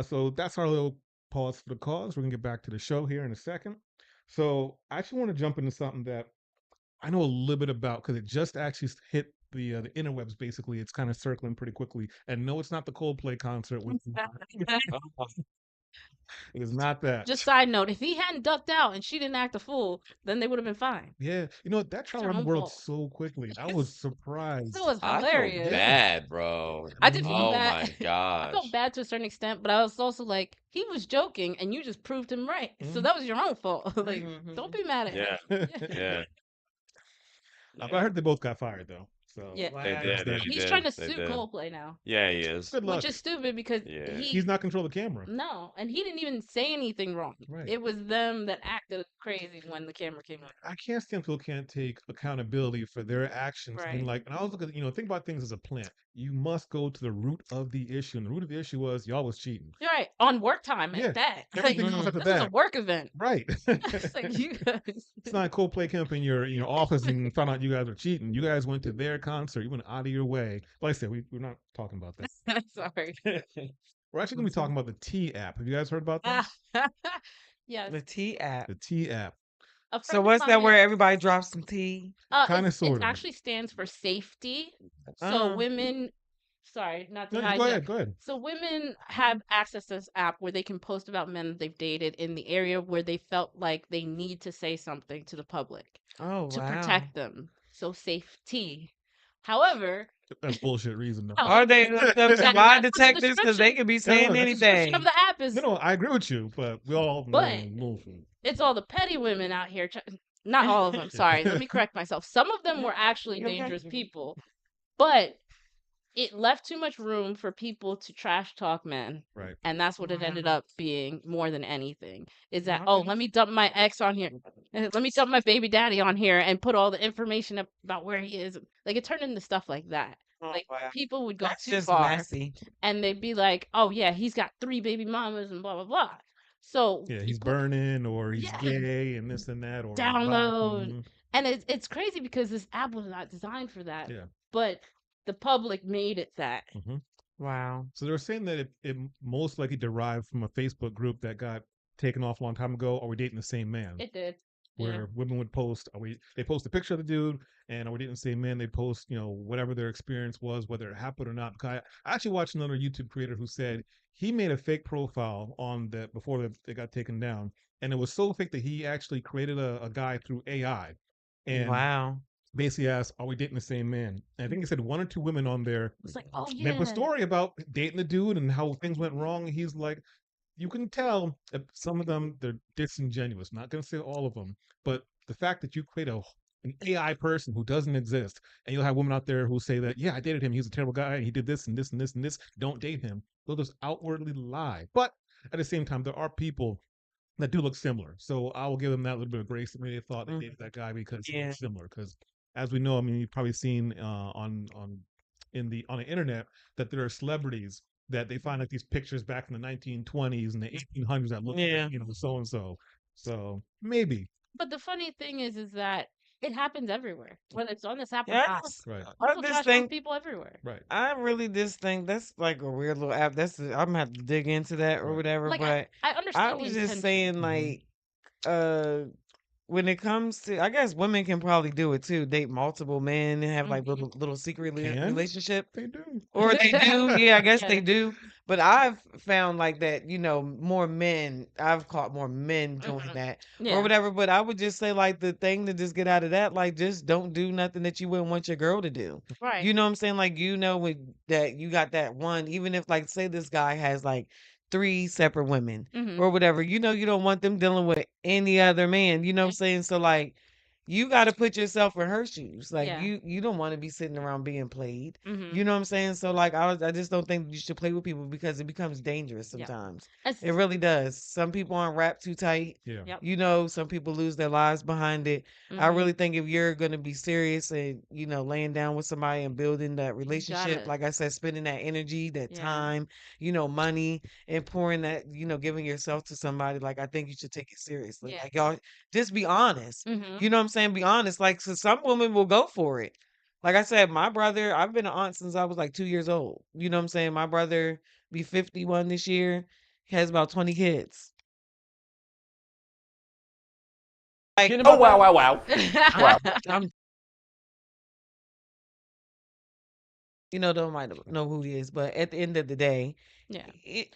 So that's our little pause for the cause. We're gonna get back to the show here in a second. So I actually want to jump into something that I know a little bit about because it just actually hit the interwebs. Basically, it's kind of circling pretty quickly. And no, it's not the Coldplay concert. It is not that. Just side note, if he hadn't ducked out and she didn't act a fool, then they would have been fine. Yeah, that It's traveled her around the own world fault. so quickly. I was It surprised. was I feel hilarious. Yeah. bad, bro. I did feel Mhm. Oh bad. my I felt gosh. bad to a certain extent, but I was also like, he was joking and you just proved him right. So Mhm. that was your own fault. Like, don't Mhm. be mad at him. Yeah. Yeah. Yeah. I Yeah. heard they both got fired though. So Yeah. They Wow. did. Yeah, they He's did. trying to They sue did. Coldplay now, Yeah, he is. good which luck. is stupid because Yeah. He's not controlling the camera. no, and he didn't even say anything wrong. Right. It was them that acted crazy when the camera came on. I can't stand people who can't take accountability for their actions. I mean, Right. like, and I was looking, think about things as a plant. You must go to the root of the issue. And the root of the issue was y'all was cheating. You're right. On work time Yeah. at that. Like, Everything else after this is a that. work event. Right. It's like It's you guys. not a Coldplay camp in your office and found out you guys were cheating. You guys went to their concert. You went out of your way. Like I said, we're not talking about Sorry. that. We're actually going to be talking about the T app. Have you guys heard about this? Yes. The T app. The T app. A So friend of what's that where mine. everybody drops some tea? Kind of, It sort of. actually stands for safety. So Uh-huh. women, sorry, not to No, you go ahead. hijack. Go ahead. So women have access to this app where they can post about men that they've dated in the area where they felt like they need to say something to the public Oh to wow. protect them. So safety. However, That's bullshit reason, though. Are they hooked up to That- lie that's what the detectors? Because they description- could be No, saying the description anything. of the app is No, I agree with you, but we all know But- bullshit. it's all the petty women out here. Not all of them. Sorry, let me correct myself. Some of them were actually Okay. dangerous people, but it left too much room for people to trash talk men. Right. And that's what it ended Wow. up being more than anything. Is that, Okay. oh, let me dump my ex on here. Let me dump my baby daddy on here and put all the information about where he is. Like, it turned into stuff like that. Oh, Like, wow. people would go That's too just far. messy. And they'd be like, oh, yeah, he's got 3 baby mamas and blah, blah, blah. So, Yeah, he's people- burning or he's Yeah. gay and this and that or Download. Mhm. And it's crazy because this app was not designed for that. Yeah. But the public made it that. Mhm. Wow. So they were saying that it most likely derived from a Facebook group that got taken off a long time ago. Are we dating the same man? It did. Where women would post, they post a picture of the dude, and are we dating the same man? They post, whatever their experience was, whether it happened or not. I actually watched another YouTube creator who said he made a fake profile on that before it got taken down, and it was so fake that he actually created a guy through AI, and Wow. basically asked, "Are we dating the same man?" And I think he said 1 or 2 women on there It's like, oh, made up yeah. a story about dating the dude and how things went wrong. And he's like, you can tell that some of them they're disingenuous. Not going to say all of them, but the fact that you create an AI person who doesn't exist, and you'll have women out there who say that, yeah, I dated him. He's a terrible guy, and he did this and this and this and this. Don't date him. They'll just outwardly lie. But at the same time, there are people that do look similar. So I will give them that little bit of grace. Maybe they thought they dated that guy because he Yeah. looks similar. Because as we know, I mean, you've probably seen on the internet that there are celebrities that they find like these pictures back in the 1920s and the 1800s that look Yeah. like, so and so. So maybe. But the funny thing is that it happens everywhere. Whether it's on this app or Yeah, not, Right. I people just trash on think people everywhere. Right. I really just think that's like a weird little app. I'm gonna have to dig into that or Right. whatever. Like But I I understand the was just intention. saying, hmm like, uh, when it comes to, I guess women can probably do it too. Date multiple men and have like Hmm. little secret Can relationship. they do? Or they do, yeah, I guess they Yeah. do. But I've found like that, more men, I've caught more men doing Hmm. that or Yeah. whatever. But I would just say, like, the thing to just get out of that, like, just don't do nothing that you wouldn't want your girl to do. Right. You know what I'm saying? Like, that you got that one, even if, like, say this guy has like three separate women Hmm. or whatever, you don't want them dealing with any other man. You know what I'm saying? So, like, you got to put yourself in her shoes. Like Yeah. you don't want to be sitting around being played. Hmm. You know what I'm saying? So like I just don't think you should play with people because it becomes dangerous Yep. sometimes. As, It really does. Some people aren't wrapped too tight. Yeah. yep. Some people lose their lives behind it. I Hmm. really think if you're going to be serious and, laying down with somebody and building that You relationship, gotta. like I said, spending that energy, that Yeah. time, money and pouring that, giving yourself to somebody, like I think you should take it seriously. Yeah. Like y'all just be honest. Hmm. You know what I'm saying? Be honest. Like, so some women will go for it. Like I said, my brother, I've been an aunt since I was like 2 years old. You know what I'm saying? My brother be 51 this year. He has about 20 kids. Like, Oh wow, wow, wow, wow. I'm, don't might know who he is, but at the end of the day, Yeah. he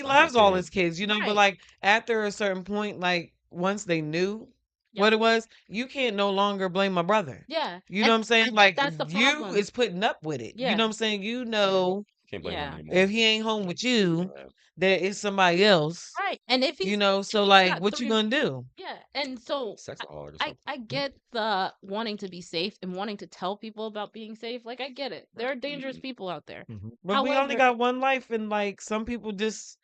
Love my loves all his kids. kids, but Right. like after a certain point, like once they knew Yep. what it was, you can't no longer blame my brother. Yeah. You know what I'm saying? Like That's the you problem. is putting up with it. You Yeah. know what I'm saying? Can't blame him Yeah. anymore. If he ain't home with you, Yeah. there is somebody else. Right. And if he's So he's like got what you three. gonna do? Yeah. And so Sexaholic or I something. get the wanting to be safe and wanting to tell people about being safe. Like I get it. There are dangerous Mhm. people out there. hmm But we only However, got one life, and like some people just,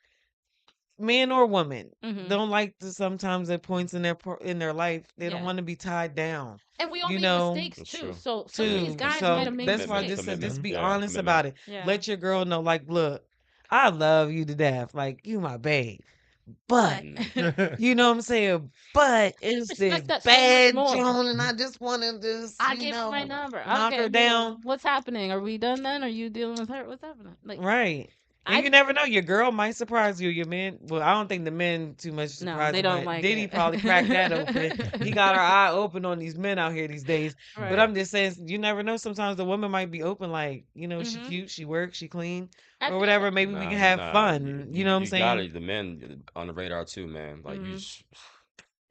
man or woman, hmm don't like to sometimes at points in their life they don't yeah. want to be tied down. And we all You make know, mistakes That's too. true. So some of Yeah, these too. that's guys might So have made that's why I commitment. just mistakes. said just Commitment. be Yeah, honest commitment. about it. Yeah. Let your girl know, like, look, I love you to death. Like, you my babe. But But Mm. you know what I'm saying? But it's this respect that so much bad more. Joan, and I just want to just, I give you my number. knock Okay, her well, down. what's happening? Are we done then? Are you dealing with her? What's happening? Like Right. And I you never know. Your girl might surprise you. Your man, well, I don't think the men too much no, surprise they him, don't but like Diddy probably cracked that open. He it. got our eye open on these men out here these days. But Right. I'm just saying, you never know. Sometimes the woman might be open, like, she Mhm. cute, she works, she clean, I or feel whatever. Maybe we Nah, can have nah. fun. You know what I'm You got saying? it. The men on the radar too, man. Like mhm.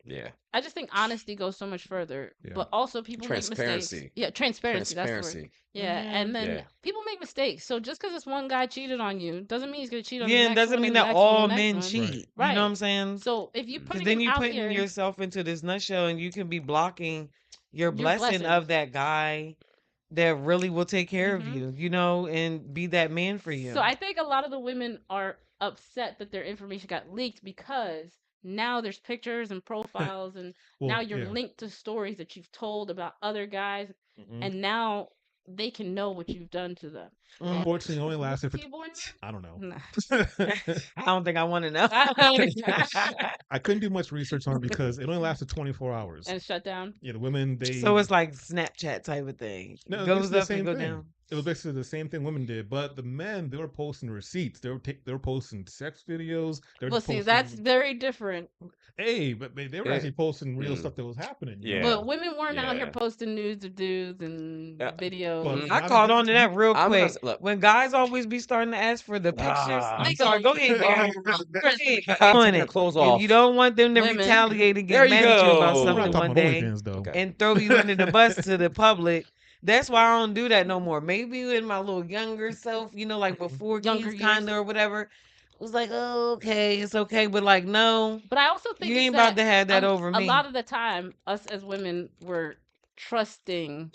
yeah. I just think honesty goes so much further, Yeah. but also people make mistakes. Transparency. Yeah, transparency, that's the word. Transparency. Yeah, Yeah. and then Yeah. people make mistakes. So just because this one guy cheated on you doesn't mean he's going to cheat on the Yeah, it next doesn't one mean and the that next one and all the next men one. Right. cheat. You know what Right. I'm saying? So if you're Because putting then him you're out putting here, yourself into this nutshell, and you can be blocking your your blessing blessings. of that guy that really will take care of Mhm. you, and be that man for So you. I think a lot of the women are upset that their information got leaked because now there's pictures and profiles and now Well, you're yeah. linked to stories that you've told about other guys Mhm. and now they can know what you've done to them. Mhm. Unfortunately, it only lasted for. Loyalty born? I don't know. Nah. I don't think I want to know. I couldn't do much research on it because it only lasted 24 hours. And shut down. Yeah, the women So they it's like Snapchat type of thing. no, it was Goes basically the up and same go thing. down. It was basically the same thing women did, but the men they were posting receipts. They were posting sex videos. They were Well, see, that's posting very different. but they were Yeah. actually posting real Mm. stuff that was happening. Yeah. But women weren't out here Yeah. posting nudes of dudes and Yeah. videos. But Mhm. I not caught even on to that real I'm gonna quick. s- look. When guys always be starting to ask for the pictures, Ah. I'm They sorry. go, Go ahead, Gary. Go ahead. Taking On their it. clothes If off. you don't want them to Women. retaliate and There get you mad at you about go. we're not something talking one about day OnlyFans though. Okay. and throw you under the bus to the public, that's why I don't do that no more. Maybe in my little younger self, like before Younger kids, years. kind of, or whatever, it was like, oh, okay, it's okay. But like, no, But I also think you it's ain't about that to have that over a me. lot of the time, us as women were trusting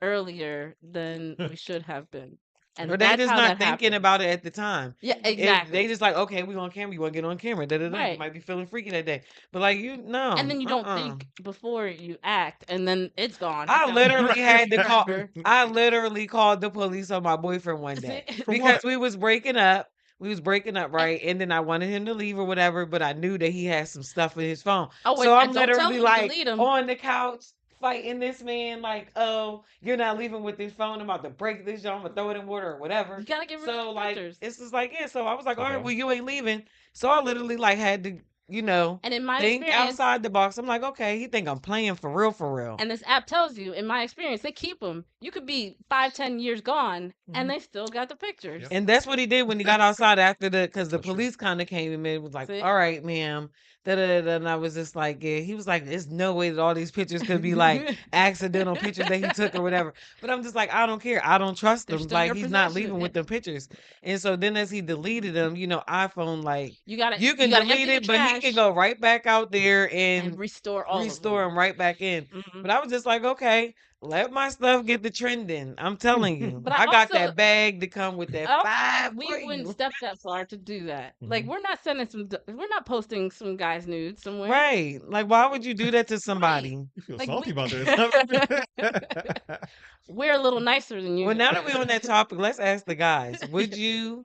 earlier than we should have been. And Or they that's just how not that thinking happened. about it at the time. Yeah, They exactly. just like, okay, we on camera. You want to get on camera? Da da da. You Right. might be feeling freaky that day, but like no, And then you don't think before you act, and then it's gone. I literally had to call. Forever. I literally called the police on my boyfriend one See, day For because what? we was breaking up. We was breaking up, right? And then I wanted him to leave or whatever, but I knew that he had some stuff in his phone. oh wait, So I I'm don't tell literally him like delete him. on the couch fighting this man like, oh, you're not leaving with this phone. I'm about to break this. I'm gonna throw it in water or whatever. You gotta get rid So of the like, pictures. it's just like, yeah. So I was like, all right, Okay. well, you ain't leaving. So I literally like had to, And in my think experience, outside the box. I'm like, okay, he think I'm playing for real, for real. and this app tells you, in my experience, they keep them. You could be 5, 10 years gone, and Mhm. they still got the pictures. Yep. And that's what he did when he got outside after because the That's true. police kind of came in and was like, See? all right, ma'am. And I was just like, yeah. He was like, there's no way that all these pictures could be like accidental pictures that he took or whatever. But I'm just like, I don't care. I don't trust They're him. still Like, your he's not possession. leaving with the pictures. And so then as he deleted them, iPhone, like, You gotta you can gotta delete empty the it, but he can trash go right back out there and and restore all restore of them right back in. them. Mhm. But I was just like, okay, let my stuff get the trending. I'm telling you, But I I got also that bag to come with that I also five we for wouldn't you. step that far to do that. Like Mhm. we're not sending we're not posting some guy's nude somewhere. Right. Like, why would you do that to Right. somebody? You feel Like salty we about this. we're a little nicer than you Well, now guys. that we're on that topic, let's ask the guys. Would you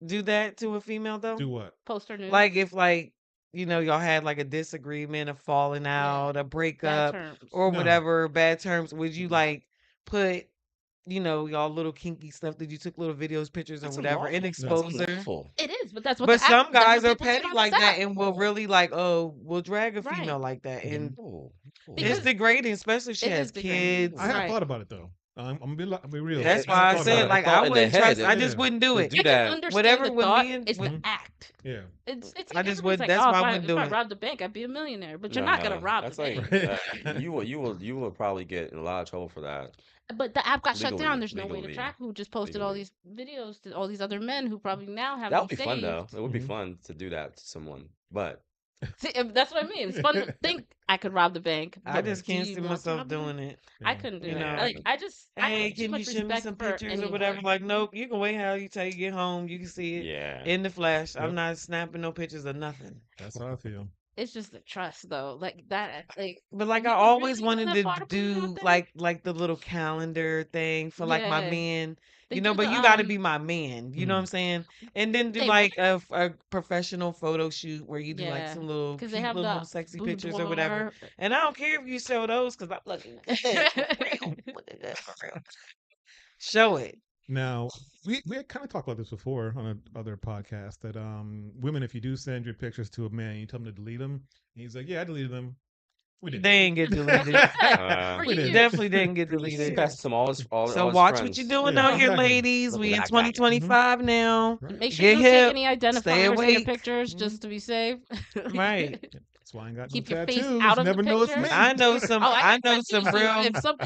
do that to a female though? Do what? Post her nude. Like if y'all had like a disagreement, a falling out, a Bad breakup, terms. or No. whatever, bad terms, would you Mm-mm. like put, y'all little kinky stuff that you took little videos, pictures, or That's whatever, and unlawful. No. That's expose her? unlawful. It is, but that's what But the app, some that's guys what are people did petty on like this that app. and will really like, oh, we'll drag a female Right. like that. And No. No. Because it's degrading, especially if she it has is degrading. kids. I have Right. thought about it though. I'm gonna be real. Yeah, That's I why have I thought about said, it. like, I thought in the wouldn't head. trust. I It- just Yeah. wouldn't do to it. do I can that. understand Whatever the with thought. me and It's the Mhm. act. Yeah. It's I like just everybody's would. like, That's oh, why if I I wouldn't if do I it. robbed the bank, I'd be a millionaire. But you're not gonna No, rob that's the like bank. you will probably get in a lot of trouble for that But the app got shut down. legally. There's no way to Legally, track who just posted all legally. these videos to all these other men who probably now have That them would be fun though. saved. It would be Mhm. fun to do that to someone. But See, that's what I mean. It's fun to think I could rob the bank, I but just do can't you see want to myself rob the bank? doing it. I Yeah. couldn't do You it. know, Like I hey, have too can you much send me respect some for pictures or anyone. whatever? Like, nope, you can wait how you till you get home. You can see it yeah, in the flash. I'm Yep. not snapping no pictures of nothing. That's how I feel. It's just the trust, though. Like that. Like But like, you I would always really go wanted that to far to put it out do there. like the little calendar thing for like my Yeah, man. they do But the you got to be my man. You know what I'm Mm. saying? And then do they like a professional photo shoot where you do like yeah, some little because they cute have little the sexy pictures or whatever. boudoir. And I don't care if you show those because I'm looking at that for real. Look at that for real. Show it. Now, we had kind of talked about this before on a other podcast that women, if you do send your pictures to a man, you tell him to delete them. He's like, yeah, I deleted them. We didn't. They ain't get deleted. For We didn't. years. Definitely didn't get he deleted. passes some So all his watch what friends. you're doing Yeah, out here, exactly. ladies. Look We at in that guy. 2025 now. Right. Make sure you Get don't take hip. any Stay identifiers in your awake. pictures Mhm. just to be safe. Right. That's why I ain't got Keep no your face tattoos. out of the Never know it's picture. me. I know some. Oh, I I know got some tattoos, so real. if some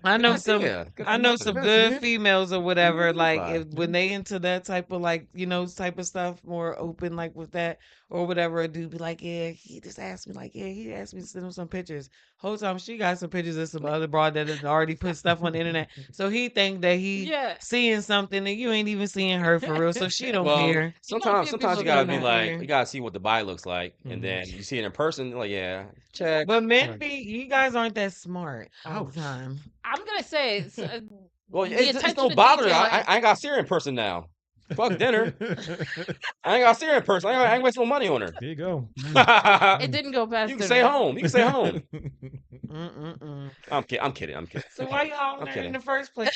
I Good know some. idea. Good I know idea. some That's good it. females or whatever. Like Bye. if when they into that type of like type of stuff, more open like with that or whatever. A dude be like, yeah, he just asked me like, yeah, he asked me to send him some pictures. Whole time she got some pictures of some other broad that has already put stuff on the internet. So he think that he yeah. seeing something and you ain't even seeing her for real. So she don't Well, care. You got a few sometimes people you gotta doing be that. like, you gotta see what the body looks like, and Mhm. then you see it in person, like, yeah, check. But men Right. be you guys aren't that smart all the Ouch. time. I'm gonna say it's, Well, the it's attention no to bother. detail. I ain't gotta see her in person now. Fuck dinner. I ain't gotta see her in person. I ain't wasting no money on her. There you go. It didn't go past You can dinner. stay home. You can stay home. Mm-mm-mm. I'm kidding. I'm kidding. I'm kidding. So why you hollering I'm at her in kidding. the first place?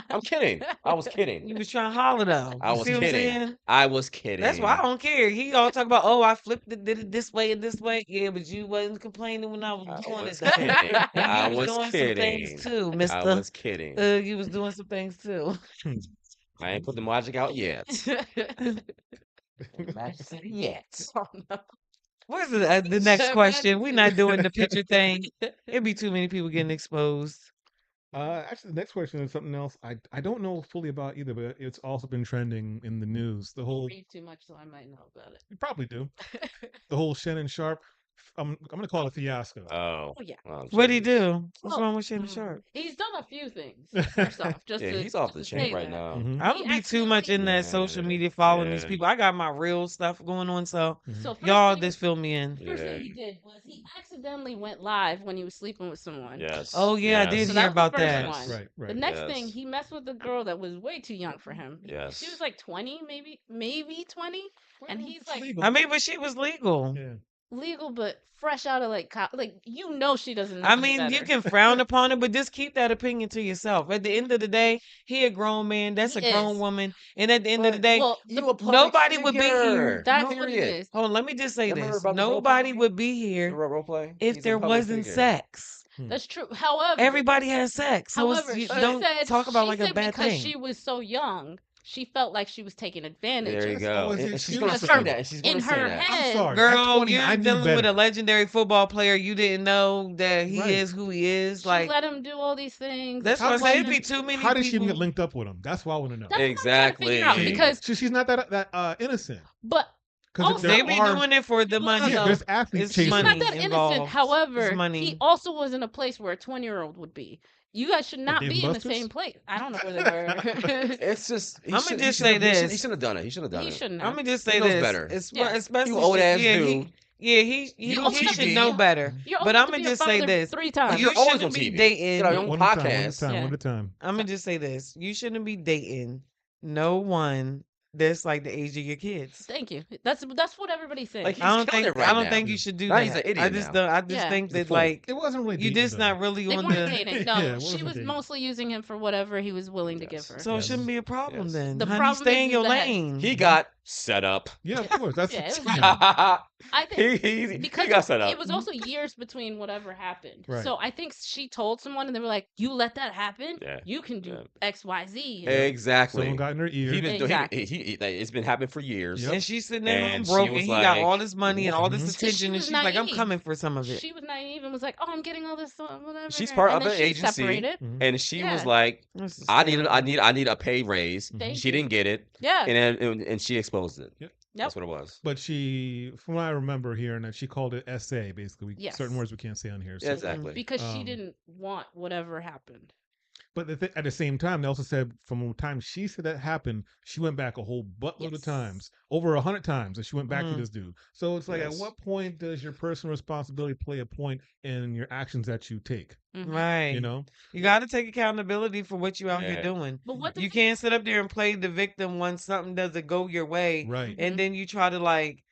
I'm kidding. I was kidding. You was trying to holler though. I You was see what I'm kidding. saying? I was kidding. That's why I don't care. He all talk about, oh, I flipped it, did it this way and this way. Yeah, but you wasn't complaining when I was I doing was it. Though. kidding. And I you was was doing some things kidding. too, I Mister. was kidding. You was doing some things too. I ain't put the magic out yet. Magic said yet. Oh, no. What's the next question? We're not doing the picture thing. It'd be too many people getting exposed. Actually, the next question is something else. I don't know fully about either, but it's also been trending in the news. The whole Read too much, so I might know about it. you probably do. The whole Shannon Sharp. I'm gonna call it a fiasco. Oh. Oh, yeah. Oh, What'd he jeez. do? What's Well, wrong with Shannon Sharp? He's done a few things. First off, just Yeah, to, he's off the just to chain say right that. now. Mhm. I He don't be too much in that social Yeah, media following these yeah. people. I got my real stuff going on, so Mhm. So first y'all thing, just fill me in. first Yeah. thing he did was he accidentally went live when he was sleeping with someone. Yes. Oh yeah, I did yes, So hear that was the about first that. one. Right, The right. next thing, Yes. he messed with a girl that was way too young for him. She Yes. was like 20, maybe 20, and he's like, Legal. I mean, but she was legal. Yeah. legal, but fresh out of like you know she doesn't know I any mean, you better. can frown upon it, but just keep that opinion to yourself. At the end of the day, he a grown man. That's He a grown is. woman. And at the end of the But day, Well, you a public nobody would be here. figure. that's what it Period. is. Hold on, let me just say Remember this. about the role Nobody play? would be here The role play? if He's a there public wasn't figure. sex. That's true. However, Everybody has sex. So it's, however, you she don't said talk about she like a said bad because thing. she was so young, she felt like she was taken advantage There you of. That's go. always the And she's excuse gonna Because say for her that. And she's in gonna say her that. I'm head, sorry. At Girl, 20, I you're knew dealing with a better. legendary football player. You didn't know that he Right. is who he is. she Like, let him do all these things. that's How what I'm did saying. she It'd be even too many how did she even get people. linked up with him? That's what I want to know. That's what I'm trying to figure out Exactly. because, She's not that innocent. but Because also They there be are doing it for the money. yeah, though, there's athletes It's she's chasing. not money that innocent. involved. It's However, he money. also was in a place where a 20-year-old would be. You guys should What, not Dave and be in the Buster's? same place. I don't know where they were. It's just I'ma just say he this. shouldn't have done it. He shouldn't have done He it. shouldn't I'm have. gonna just He say knows this. better. Yeah. Especially You old ass yeah, dude. You old he enough to should be know a better. you're old But enough I'm to gonna be a just say father this. 3 Like, times. You you're always shouldn't on be TV. dating. Get on your own One at a time, one at a podcast. time, Yeah. one at a time. I'm gonna just say this. You shouldn't be dating no one that's like the age of your kids. Thank you. That's what everybody's saying. Like, I he's don't killing think it right I don't now. think you should do Now that. he's an I idiot just now. don't, I just Yeah. think He's a that fool. like It wasn't really you dating, just though. not really They on weren't the dating. No, Yeah, it she wasn't was dating. mostly using him for whatever he was willing to give Yes. her. so it Yes. shouldn't be a problem Yes. then. The Honey, problem stay in is your that lane. He got set up. Yeah, of course. That's Yeah, it was yeah. I think he because got set up. it was also years between whatever happened. Right. So I think she told someone and they were like, "You let that happen? Yeah. You can do Yeah. X, Y, Z." Yeah. Exactly. Someone got in her ear. He been Exactly. it's been happening for years. Yep. And she's sitting there And broke, she and was he got like, all this money and all this Mhm. So she attention, and was she's like, "I'm naive. coming for some of it." She was naive and was like, "Oh, I'm getting all this whatever." She's part and of then an she agency. separated. Mhm. And she was Yeah. like, This is I terrible. need a pay raise. Thank She you. didn't get it. Yeah. And she exposed it. Yep. That's what it was. But she, from what I remember hearing, that she called it SA. Basically, certain Yes. words we can't say on here. Yeah, So, exactly. Because she Um, didn't want whatever happened. but at the same time, they also said from the time she said that happened, she went back a whole buttload of Yes. times, over 100 times, and she went back to Mhm. this dude. So it's like, Yes. at what point does your personal responsibility play a point in your actions that you take? Mhm. Right. You know, You got to take accountability for what you out Yeah. here doing. But what You does can't sit up there and play the victim when something doesn't go your way, right? and then you try to like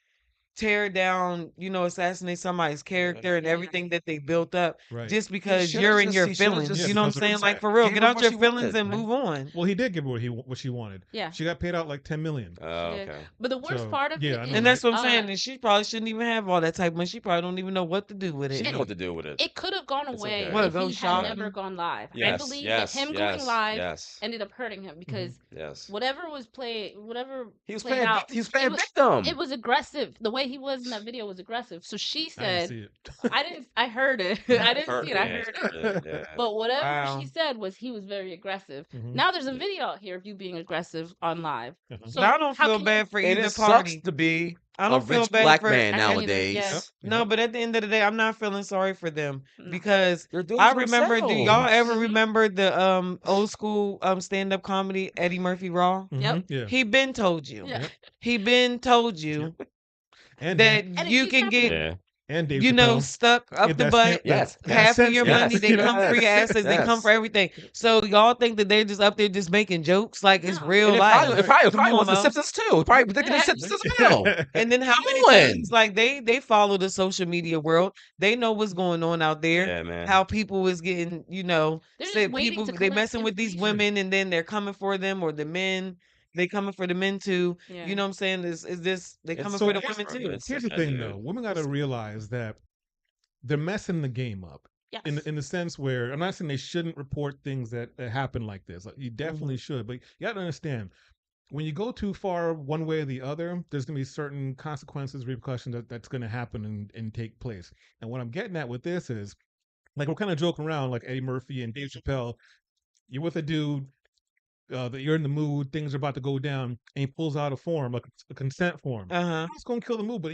tear down, assassinate somebody's character and Yeah. everything that they built up Right. just because should've you're in just- your he should've feelings. just- You know what I'm because of saying? the Like time. for real, Gave get her out what your she feelings wanted. and move on. Well, he did give her what she wanted. Yeah. She got paid out like 10 million. Oh, Yeah. okay. But the worst So, part of yeah, it I is, know, And that's what I'm uh, saying. And she probably shouldn't even have all that type of money. She probably don't even know what to do with She it. didn't know what to do with it. it could have gone It's away okay. What, if go he had shopping? never gone live. I Yes, believe yes, that him yes, going live yes, ended up hurting him because yes. whatever was whatever He was played playing. out, He was playing it was, victim. it was aggressive. The way he was in that video was aggressive. So she I didn't said, see it. I heard it. I didn't see it. I Yeah, heard it. yeah. But whatever Wow. she said was he was very aggressive. Mhm. Now there's a video out here of you being aggressive on live. Uh-huh. So But I don't how feel can bad for And either it sucks party. to be I a don't feel rich bad black for man I can't either, nowadays. yeah. Yep. No, but at the end of the day, I'm not feeling sorry for them No. because They're doing I it for remember. Do y'all themselves. ever remember the old school stand up comedy Eddie Murphy Raw? Yep. Mhm, Yeah. He been told you. Yeah. Yep. He been told you And that And it you keeps can get Yeah. and Dave you know Chappelle. stuck up Get the that butt. stamp- Yes. that Half of sense- your yes, money, they come for your yes, assets, they come for yes. everything. So y'all think that they're just up there just making jokes like it's No. real And it life. probably, Come probably on, was the Mo. Simpsons too. Probably predicted the Yeah. Simpsons as well. And then how many Come on. times like they follow the social media world. They know what's going on out there. Yeah, man. How people is getting, They're just say waiting people to they collect messing with these information. women and then they're coming for them or the men. They coming for the men too. Yeah. You know what I'm saying? Is this they It's coming so for the here's- women too? it's- Here's the I thing, do. though. Women got to realize that they're messing the game up. Yes. In the sense where I'm not saying they shouldn't report things that happen like this. Like, you definitely should, but you got to understand when you go too far one way or the other, there's going to be certain consequences, repercussions that's going to happen and take place. And what I'm getting at with this is, like, we're kind of joking around, like Eddie Murphy and Dave Chappelle. You're with a dude. That you're in the mood, things are about to go down, and he pulls out a form, like a consent form. Uh-huh. It's going to kill the mood, but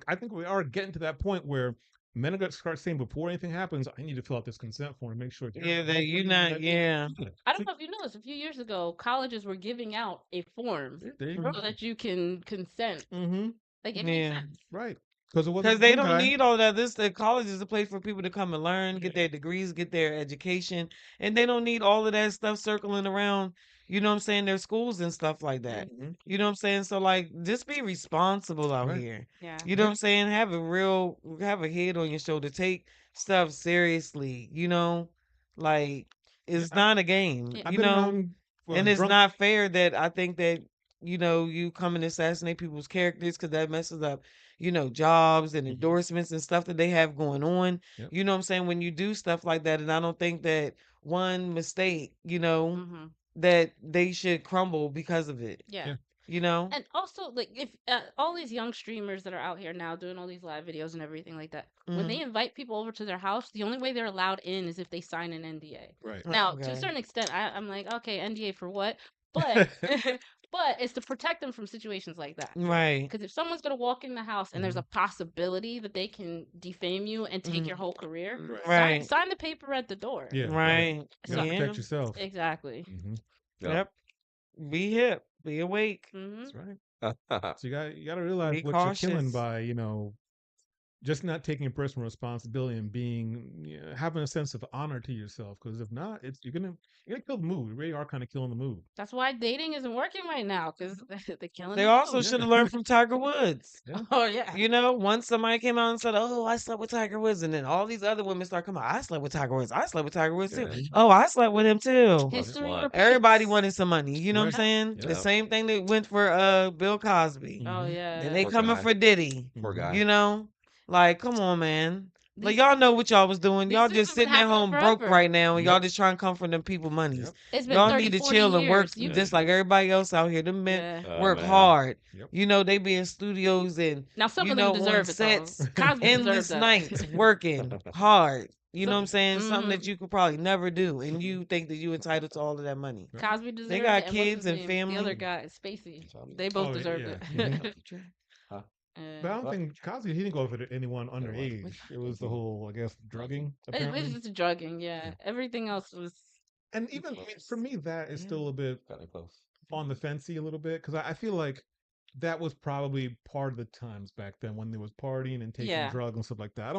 I think we are getting to that point where men are going to start saying before anything happens, I need to fill out this consent form, make sure. Yeah, that you not yeah. I don't know if you know this. A few years ago, colleges were giving out a form There you go. so that you can consent. Mm-hmm. Like it Yeah. makes sense. Right. Because They don't need all that. The college is a place for people to come and learn, get their degrees, get their education, and they don't need all of that stuff circling around. You know what I'm saying? Their schools and stuff like that. Mhm. You know what I'm saying? So like, just be responsible out Right. here. Yeah. You know what I'm saying? Have a head on your shoulder. Take stuff seriously. You know, like Yeah, it's not a game. Yeah. I've You been know, around and it's drunk. not fair that I think that you come and assassinate people's characters because that messes up jobs and Mhm. endorsements and stuff that they have going on. Yep. You know what I'm saying? When you do stuff like that, and I don't think that one mistake, Mm-hmm. that they should crumble because of it. Yeah. Yeah. You know? And also, like, if all these young streamers that are out here now doing all these live videos and everything like that, when Mhm. they invite people over to their house, the only way they're allowed in is if they sign an NDA. Right. Now, to a Okay. certain extent, I'm like, okay, NDA for what? But but it's to protect them from situations like that. Right. Because if someone's gonna walk in the house and there's a possibility that they can defame you and take your whole career, Right. Right. sign the paper at the door. Yeah. Right. You gotta Yeah. protect yourself. Exactly. Hmm. Yep. Yep. Be hip. Be awake. Mm-hmm. That's right. So you gotta realize Be what you're killing cautious. by just not taking personal responsibility and having a sense of honor to yourself. Because if not, you're gonna kill the mood. You really are kind of killing the mood. That's why dating isn't working right now because they're killing They the also mood. should have learned from Tiger Woods. Yeah. Oh yeah. Once somebody came out and said, "Oh, I slept with Tiger Woods," and then all these other women start coming out, "I slept with Tiger Woods. I slept with Tiger Woods too. Yeah. Oh, I slept with him too." History Slut. repeats. Everybody wanted some money. You know what I'm Right. saying? Yep. The same thing that went for Bill Cosby. Oh Mhm. yeah. Then they Poor coming guy. for Diddy. Poor guy. You know? Like, come on, man. Like, These y'all know what y'all was doing. these Y'all things just have been sitting at happening home broke forever. right now, and y'all Yep. just trying to come from them people monies. Yep. It's been Y'all 30, need to 40 chill and work years. You just like everybody else out here. Them men yeah. work man. hard. Yep. They be in studios and Now some of them on deserve it though. sets, Cosby deserved endless that. nights working hard. You know what I'm saying? Something Mhm. that you could probably never do, and you think that you entitled to all of that money. Right. Cosby deserved They it. got And what's kids his and name? The other family. guy, Spacey. Tell me. They both Oh, deserved yeah. it. Huh? But I Yeah. don't think Cosby, he didn't go for anyone underage. It was the whole, I guess, drugging, It was apparently. just drugging, yeah. Yeah. Everything else was And even, for me, that is Yeah. still a bit Got it close. on the fencey a little bit. Because I feel like that was probably part of the times back then when there was partying and taking Yeah. drugs and stuff like that.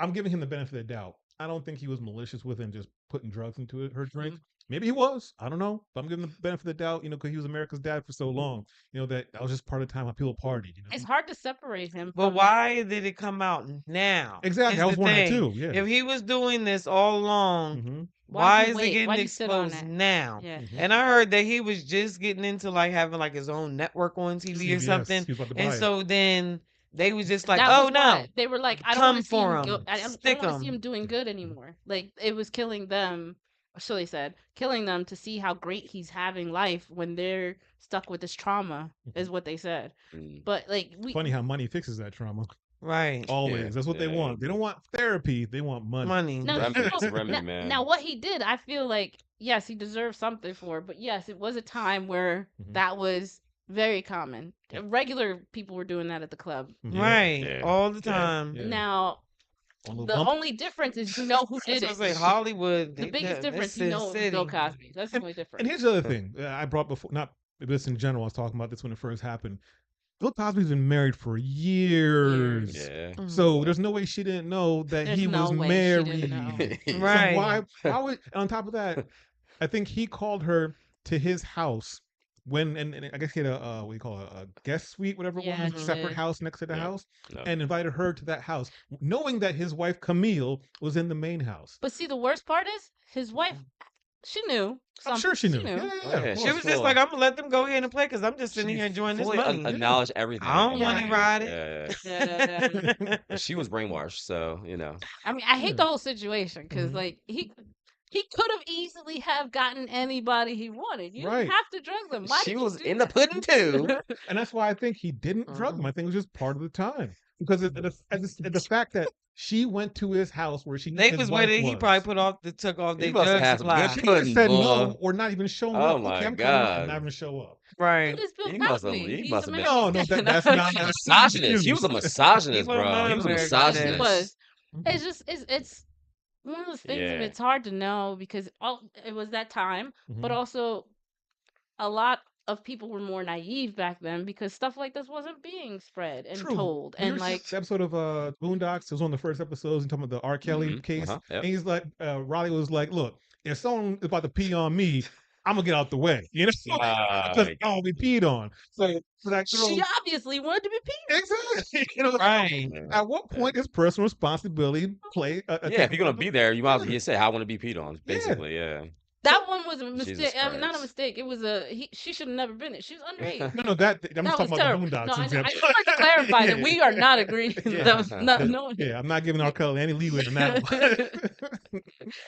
I'm giving him the benefit of the doubt. I don't think he was malicious with him just putting drugs into her drink. Maybe he was. I don't know. But I'm giving him the benefit of the doubt, because he was America's dad for so long. That was just part of the time how people partied. It's hard to separate him But from why did it come out now? Exactly. Is I was the wondering thing. too. Yeah. If he was doing this all along, Mm-hmm. why Why'd you is it wait? getting Why'd you sit on exposed it? now? Yeah. Mm-hmm. And I heard that he was just getting into like having like his own network on TV or CBS. something. He was about to buy And it. so then they was just like, That "Oh was no, why they were like, I don't want come to see him for go. him, I don't stick want to see him him." doing good anymore. Like it was killing them. So they said, killing them to see how great he's having life when they're stuck with this trauma, is what they said. Mm. But like Funny how money fixes that trauma. Right. Always. Yeah, That's what they yeah. want. They don't want therapy. They want money. Money. No, Remedy, no, it's remedy, man. now what he did, I feel like yes, he deserves something for it, but yes, it was a time where Mhm. that was very common. Yep. Regular people were doing that at the club. Yeah. Right. Yeah. All the Yeah. time. Yeah. Now On the the bump. only difference is you know who did I it. say Hollywood. The biggest difference, This you know, is it was Bill city. Cosby. That's the only difference. And here's the other thing I brought before, not this in general. I was talking about this when it first happened. Bill Cosby's been married for years. Yeah. So there's no way she didn't know that There's he no was way she married. didn't know. So Right. why would, and on top of that, I think he called her to his house and I guess he had a what do you call it, a guest suite, whatever Yeah, it was, he separate did. house next to the Yeah. house, No. and invited her to that house, knowing that his wife Camille was in the main house. But see, the worst part is his wife. She knew. I'm sure she knew. She Yeah, knew. yeah, Oh, yeah, yeah, of She course. was just like, "I'm gonna let them go ahead and play because I'm just sitting She here enjoying this fully money. acknowledged everything. I don't Yeah. want to ride it." Yeah. Yeah. She was brainwashed, so I mean, I hate Yeah. the whole situation because Mhm. like he could have easily have gotten anybody he wanted. You Right. didn't have to drug them. Why she did you was do in the that? pudding too. And that's why I think he didn't drug him. I think it was just part of the time because the fact that she went to his house where she knew They his was wife with it. He was. probably took off He their must have drug had some supply. good He could have pudding, said boy. no or not even shown Oh up. my Okay, I'm coming and God. not even show up. Right. What is Bill He must have- Cosby? he He's must have been- No, American. that's not. A misogynist. He was a misogynist, He was bro. not He was a American. He misogynist. was. It's just it's one of those things. Yeah. It's hard to know because it was that time, but Mhm. also a lot of people were more naive back then because stuff like this wasn't being spread and True. told. You And ever seen like the episode of Boondocks? It was one of the first episodes. And talking about the R. Kelly Mhm. case, Uh-huh. Yep. and he's like, Riley was like, "Look, if someone is about to pee on me, I'm gonna get out the way, you know, because Like, I'll be peed on. So for that girl, She obviously wanted to be peed. exactly, you know. Right. yeah, At what yeah. point is personal responsibility play Yeah, if take you're gonna another? be there, you might as well Yeah, just say, "I want to be peed on." yeah. Basically, yeah. So That one was a Jesus mistake. I mean, not a Christ. mistake. It was a she should have never been it. She was underage. no, that I'm just That was talking about the terrible. No, Boondocks I example. just wanted to clarify Yeah, that we are not agreeing. yeah, That was not yeah. no. Yeah, I'm not giving R. Kelly any leeway on that one.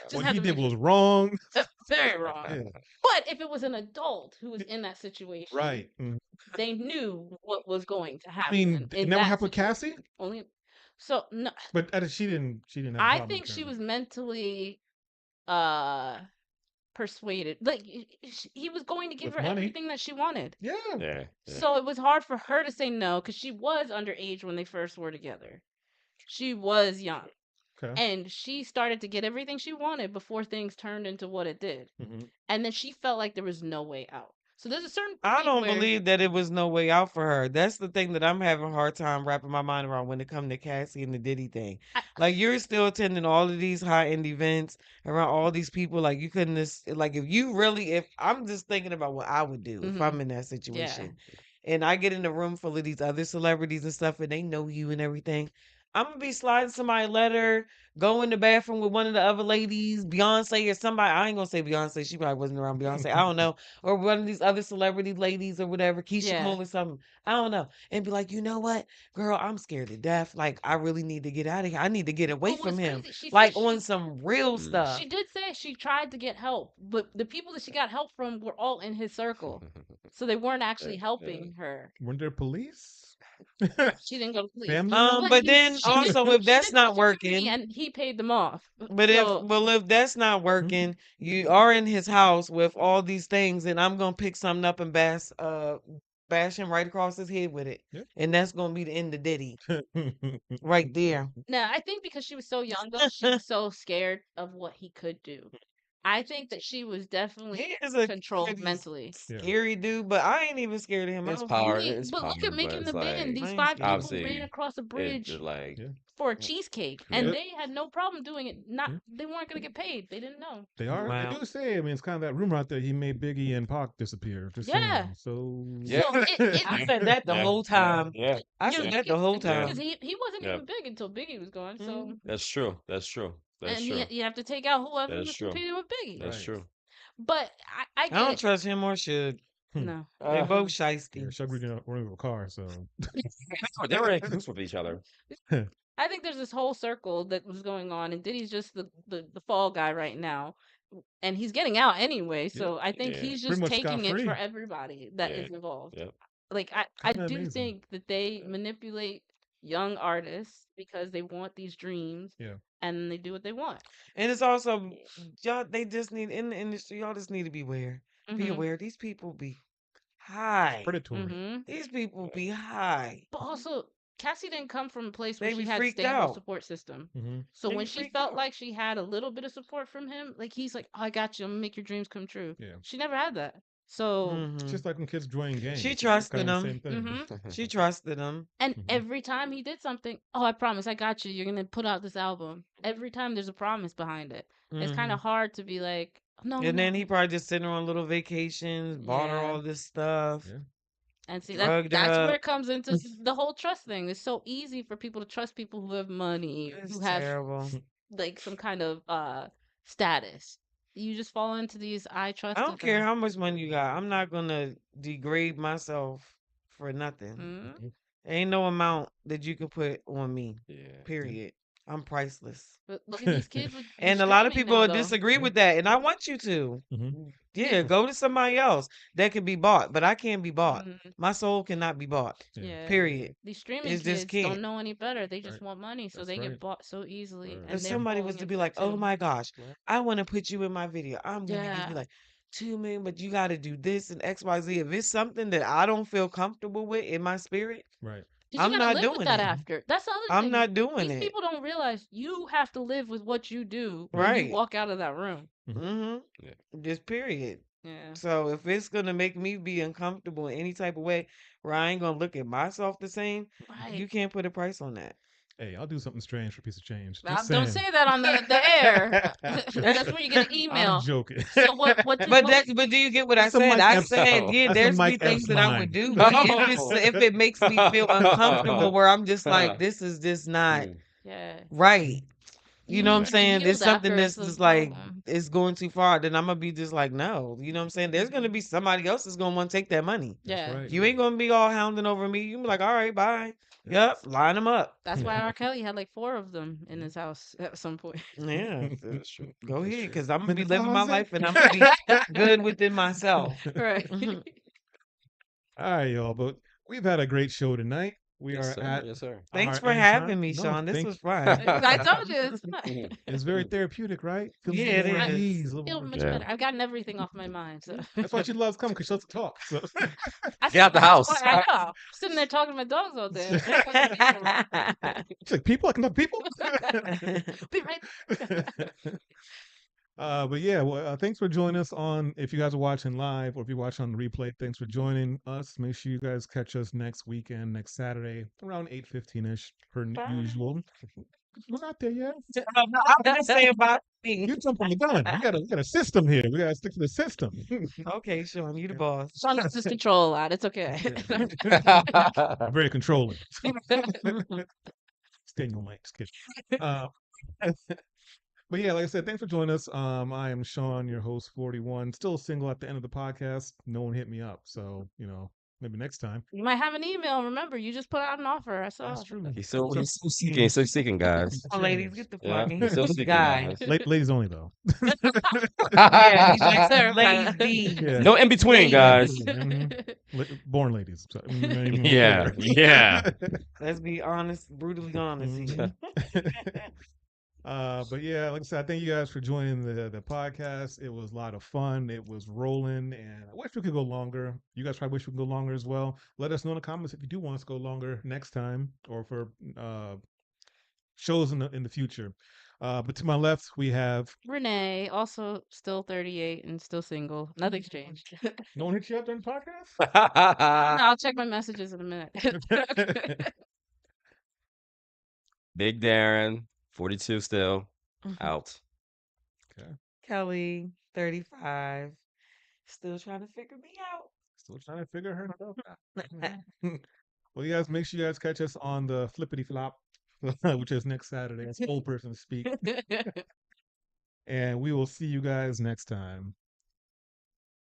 Just What had he to did make was wrong. very wrong. Yeah, But if it was an adult who was in that situation, right. they knew what was going to I happen mean, it in never that happened with situation. Cassie, Only so no, but she didn't have a I problem think with she him. was mentally uh persuaded. Like he was going to give With her money. everything that she wanted. Yeah. Yeah, yeah. So it was hard for her to say no because she was underage when they first were together. She was young. Okay. And she started to get everything she wanted before things turned into what it did. hmm And then she felt like there was no way out. So there's a certain I point don't where believe that it was no way out for her. That's the thing that I'm having a hard time wrapping my mind around when it comes to Cassie and the Diddy thing. I, Like you're still attending all of these high end events around all these people. Like you couldn't just like if you really if I'm just thinking about what I would do if mhm, I'm in that yeah. situation and I get in a room full of these other celebrities and stuff and they know you and everything. I'm gonna be sliding somebody a letter, go in the bathroom with one of the other ladies, Beyonce or somebody. I ain't gonna say Beyonce, she probably wasn't around Beyonce. I don't know or one of these other celebrity ladies or whatever, Keisha Yeah. Cole or something. I don't know. And be like, you know what, girl, I'm scared to death. Like, I really need to get out of here. I need to get away But from what's him. crazy, she said Like on she some real Mm. stuff. she did say she tried to get help, but the people that she got help from were all in his circle. So they weren't actually Yeah, helping her. Weren't there police? She didn't go to police. Family members? But then She did also if she that's did not social security working, and he paid them off. but So if that's not working, you are in his house with all these things, and I'm gonna pick something up and bash him right across his head with it. Yeah. And that's gonna be the end of Diddy. Right there. no, I think because she was so young though, she was so scared of what he could do. I think that she was He definitely is a controlled pretty mentally. Yeah. scary dude, but I ain't even scared of him. I it's don't power. think It's But power, look at but making it's the band. like These I ain't 5 scared of people him. ran obviously across a it bridge like Yeah. for a cheesecake, Yeah. and they had no problem doing it. Not Yeah. they weren't gonna get paid. They didn't know. They are. They Wow. do say. I mean, it's kind of that rumor out there. He made Biggie and Pac disappear. Just Yeah. saying. So yeah. So it I said that the Yeah, whole time. yeah, I you said know, yeah, that the whole yeah, because time. he wasn't yeah. even big until Biggie was gone. So Mm. That's true. That's true. That's and true. you have to take out whoever That's was true. competing with Biggie. That's right. true. But I I get don't it. trust him or should. No. They both Yeah, shiesty. Sugar didn't were in a car, so They were in cahoots with each other. I think there's this whole circle that was going on, and Diddy's just the fall guy right now, and he's getting out anyway. yeah, So I think Yeah, he's pretty just much scot taking it for free. everybody that yeah, is involved. yep. Like I Kind of do amazing. think that they manipulate young artists because they want these dreams, Yeah. and they do what they want. And it's also y'all they just need in the industry, y'all just need to be aware. Be Mhm. aware. These people be high. Predatory. Mhm. These people be high. But also, Cassie didn't come from a place where They she be had freaked stable out. support system. hmm So They when be she freaked felt out. like she had a little bit of support from him, like he's like, "Oh, I got you. I'm gonna make your dreams come true." Yeah. She never had that. So, It's hmm just like when kids join gangs. She It's trusted kind of the him. same thing. mhm. She trusted him. And Mhm. every time he did something, "Oh, I promise, I got you. You're gonna put out this album." Every time there's a promise behind it. It's kind hmm of hard to be like, "No, And then he no." probably just sitting on little vacations, bought her Yeah. all this stuff, Yeah. And see, drugged that's her where up. it comes into the whole trust thing. It's so easy for people to trust people who have money, It's who have terrible. like some kind of status. You just fall into these I I trusted don't care them. how much money you got. I'm not gonna degrade myself for nothing. Mm. Mhm. Ain't no amount that you can put on me. Yeah. Period. I'm priceless. But look at these kids with And a lot of streaming now, people though. disagree Yeah. with that, and I want you to. hmm Yeah, go to somebody else that can be bought, but I can't be bought. Mhm. My soul cannot be bought. Yeah. Yeah, Period. these streaming It just kids don't can't. know any better. They just Right. want money, so That's they right. get bought so easily, Right. If and they're somebody was falling to be into like, that "Oh too. my gosh, Right. I want to put you in my video. I'm gonna give you Yeah, like 2 million, but you got to do this and X, Y, Z." If it's something that I don't feel comfortable with in my spirit, Right. because you I'm gotta not live with doing that it. after. That's the other I'm thing. not doing These it. people don't realize you have to live with what you do Yeah. when you Right. walk out of that room. Mm-hmm. Yeah. Just period. Yeah. So if it's gonna make me be uncomfortable in any type of way where I ain't gonna look at myself the same, you Right. can't put a price on that. Hey, I'll do something strange for a piece of change. Now, Just don't saying. say that on the air. That's where you get an I'm email. joking. So But do you get what I That's a said? Mike I Epps. said, No. yeah, That's a there's Mike be things Epps that I would line. do, but if it makes me feel uncomfortable, No. where I'm just like, this is just not Mm, yeah, right. You know what you I'm need to saying? There's yield something after that's the just like problem. it's going too far. Then I'm gonna be just like, no. You know what I'm saying? There's gonna be somebody else that's gonna want to take that money. That's Yeah, right. You ain't gonna be all hounding over me. You be like, all right, bye. Yep, line them up. that's why R. Kelly had like 4 of them in his house at some point. Yeah, that's true. Go That's ahead, true. because I'm I'm gonna in be the living my closet. life and I'm gonna be good within myself. Right. Mhm. All right, y'all. But we've had a great show tonight. We Yes, are sir. at Yes, sir. Thanks our for end time. having me, No, Sean. This thank was you. fun. I told you it's fine. Mhm. It's very therapeutic, right? Feels a Yeah, little it more at is. ease, a I little feel more. much Yeah. better. I've gotten everything off my mind. So That's why she loves coming because she loves to talk. So Get out the house. I know. Sitting there talking to my dogs all day. she's like, people, I can love people. Be right. But yeah, well, thanks for joining us on. If you guys are watching live or if you're watching on the replay, thanks for joining us. Make sure you guys catch us next weekend, next Saturday, around 8:15ish, per Bye. usual. We're not there yet. No, I'm just saying about me. You jump on the gun. We got a system here. We gotta stick to the system. Okay, Sean, you the boss. Sean lets his control a lot. It's okay. I'm very controlling. Stay in your lane. Just kidding. Uh, but yeah, like I said, thanks for joining us. I am Sean, your host, 41. Still single at the end of the podcast. No one hit me up, so maybe next time. You might have an email. Remember, you just put out an offer. I saw. That's true. He's still seeking. He's still seeking, guys. Come on, ladies, get the Yeah, fucking he's still seeking, guy. guys. Ladies only though. Yeah, he's like Clarify. ladies D. Yeah. No in between, guys. Born ladies. So, Yeah, yeah. Let's be honest, brutally honest here. But yeah, like I said, I thank you guys for joining the podcast. It was a lot of fun. It was rolling, and I wish we could go longer. You guys probably wish we could go longer as well. Let us know in the comments if you do want us to go longer next time, or for shows in the future. But to my left, we have Renee, also still 38 and still single. Nothing's changed. no one hit you up during the podcast. I'll check my messages in a minute. Big Darren, 42 still out. Kelly, 35, still trying to figure me out. Still trying to figure her stuff out. Well, you guys, make sure you guys catch us on the Flippity Flop, which is next Saturday. It's old person speak. And we will see you guys next time.